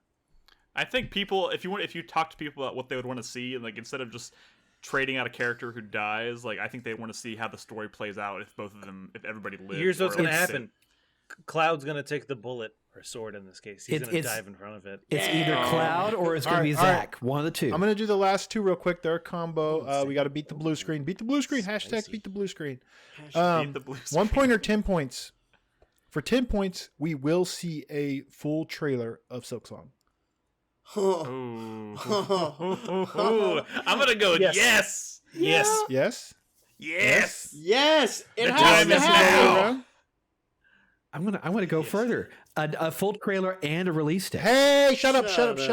I think people, if you talk to people about what they would want to see, and like instead of just trading out a character who dies, like I think they want to see how the story plays out if everybody lives. Here's what's gonna happen. Cloud's gonna take the bullet. Or sword in this case. He's going to dive in front of it. It's either Cloud or it's going to be Zack. One of the two. I'm going to do the last 2 real quick. They're a combo. We got to beat the blue screen. Beat the blue screen. Hashtag beat the blue screen. Beat the blue screen. 1 point or 10 points. For 10 points, we will see a full trailer of Silksong. I'm going to go yes. Yes. It the has time to is happen. now. I'm gonna go further. A full trailer and a release date. Hey, shut up. No, This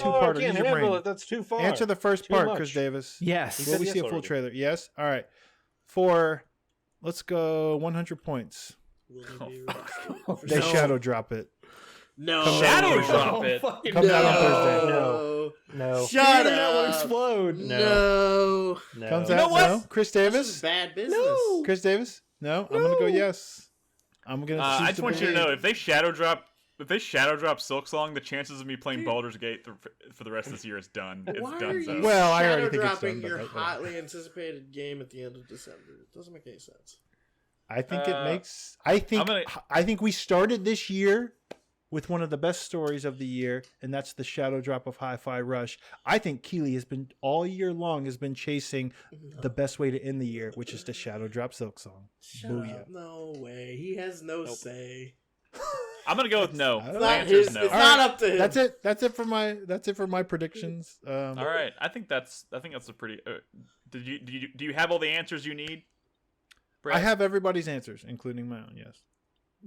two-parter. I can't handle it. That's too far. Answer the first part, Chris Davis. Yes. Will we see a full trailer? Yes. All right. Let's go 100 points. Will they They shadow drop it. No. Shadow drop it. Comes out on Thursday. No. Shut That will up. explode. No. Comes You out. know what? No. Chris This Davis. is bad business. No. Chris Davis. No. I'm gonna go yes. I'm gonna. I choose just to want you to believe. know if they shadow drop Silksong, the chances of me playing Baldur's Gate for the rest of this year is done. It's Why are done. you So. Well, I shadow already think it's dropping done, your but hotly anticipated game at the end of December? It doesn't make any sense. I think it makes. I'm I think we started this year with one of the best stories of the year, and that's the shadow drop of Hi-Fi Rush. I think Keeley has been all year long chasing the best way to end the year, which is to shadow drop Silksong. Shut Booyah. up. No way. He has no say. I'm gonna go with no. It's The not answer is his- no. it's not up to him. That's it. That's it for my predictions. All right, I think that's a pretty. Do you have all the answers you need? Brett? I have everybody's answers, including my own. Yes.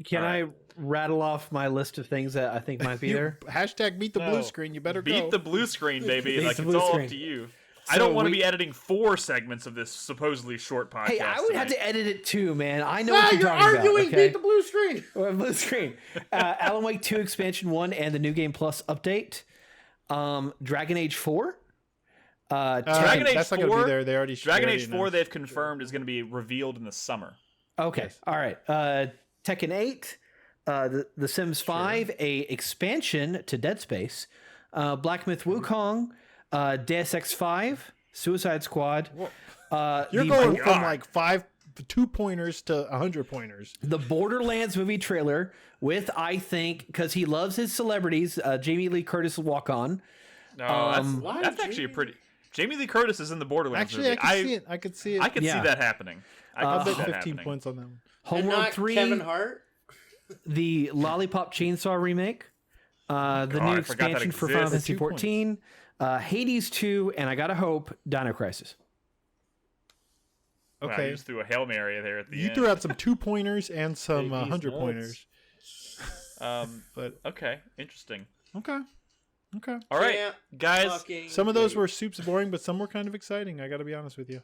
Can I rattle off my list of things that I think might be there? Hashtag beat the blue screen. You better Beat go. the blue screen, baby. Beat Like the it's blue all screen. up to you. So I don't want to we- be editing 4 segments of this supposedly short podcast. Hey, I would have tonight. to edit it too, man. I know Ah, what you're you're talking arguing. about. Okay? Beat the blue screen. Blue screen. Alan Wake 2 Expansion 1 and the New Game Plus update. Dragon Age 4. Dragon Age that's not 4 going to be there. They already. Dragon they already Age 4 announced. they've confirmed is going to be revealed in the summer. Okay. Yes. All right. Tekken 8. The Sims 5, a expansion to Dead Space. Black Myth Wukong. Deus Ex 5. Suicide Squad. You're the going Bo- from like 2-pointers to 100-pointers. the Borderlands movie trailer with, I think, because he loves his celebrities, Jamie Lee Curtis will walk on. No, Why that's Jamie- actually a pretty. Jamie Lee Curtis is in the Borderlands Actually, movie. I can see it. I could see it. I could Yeah. see that happening. I I'll could see bet that 15 happening. points on that one. And Homeworld not 3, Kevin Hart. the Lollipop Chainsaw remake, the God, new I forgot that expansion for Final exists. Fantasy 2 points. 14, Hades 2, and I gotta hope Dino Crisis. Wow, Okay. you just threw a Hail Mary there at the You end. threw out some 2-pointers and some Hey, he's 100-pointers. But okay, interesting. Okay. All right, Can't guys. fucking Some of those wait. were soups boring, but some were kind of exciting. I got to be honest with you.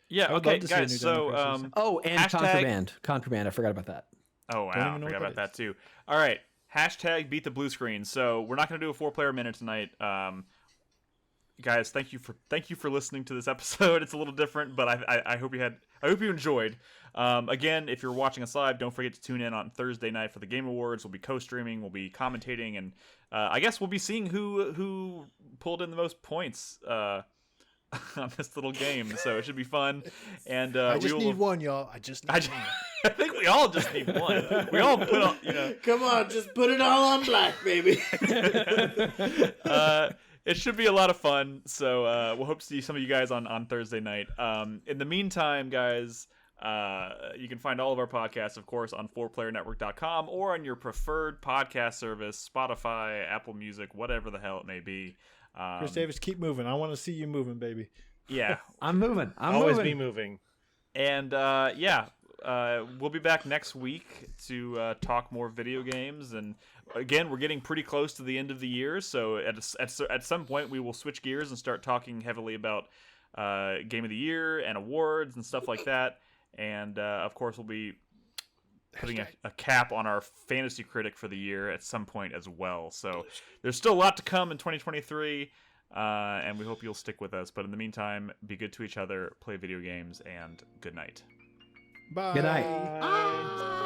Yeah, I would okay, love to see a guys. new So, Dino Crisis. Oh, and Hashtag- Contraband. I forgot about that. oh wow, Don't I even know forgot what about that that too. All right, hashtag beat the blue screen. So we're not going to do a 4-player minute tonight. Guys, thank you for listening to this episode. It's a little different, but I hope you enjoyed. Again, if you're watching us live, don't forget to tune in on Thursday night for the Game Awards. We'll be co-streaming, we'll be commentating, and I guess we'll be seeing who pulled in the most points on this little game. So it should be fun. And I just need one, y'all. I just need one. I think we all just need one. We all put on, Come on, just put it all on black, baby. It should be a lot of fun. So we'll hope to see some of you guys on Thursday night. In the meantime, guys, you can find all of our podcasts, of course, on 4playernetwork.com or on your preferred podcast service, Spotify, Apple Music, whatever the hell it may be. Chris Davis, keep moving. I want to see you moving, baby. Yeah. I'm moving. Always be moving. And we'll be back next week to talk more video games. And again, we're getting pretty close to the end of the year, so at some point we will switch gears and start talking heavily about Game of the Year and awards and stuff like that. And of course, we'll be putting a cap on our fantasy critic for the year at some point as well. So there's still a lot to come in 2023. And we hope you'll stick with us. But in the meantime, be good to each other, play video games, and good night. Bye. Good night. Ah.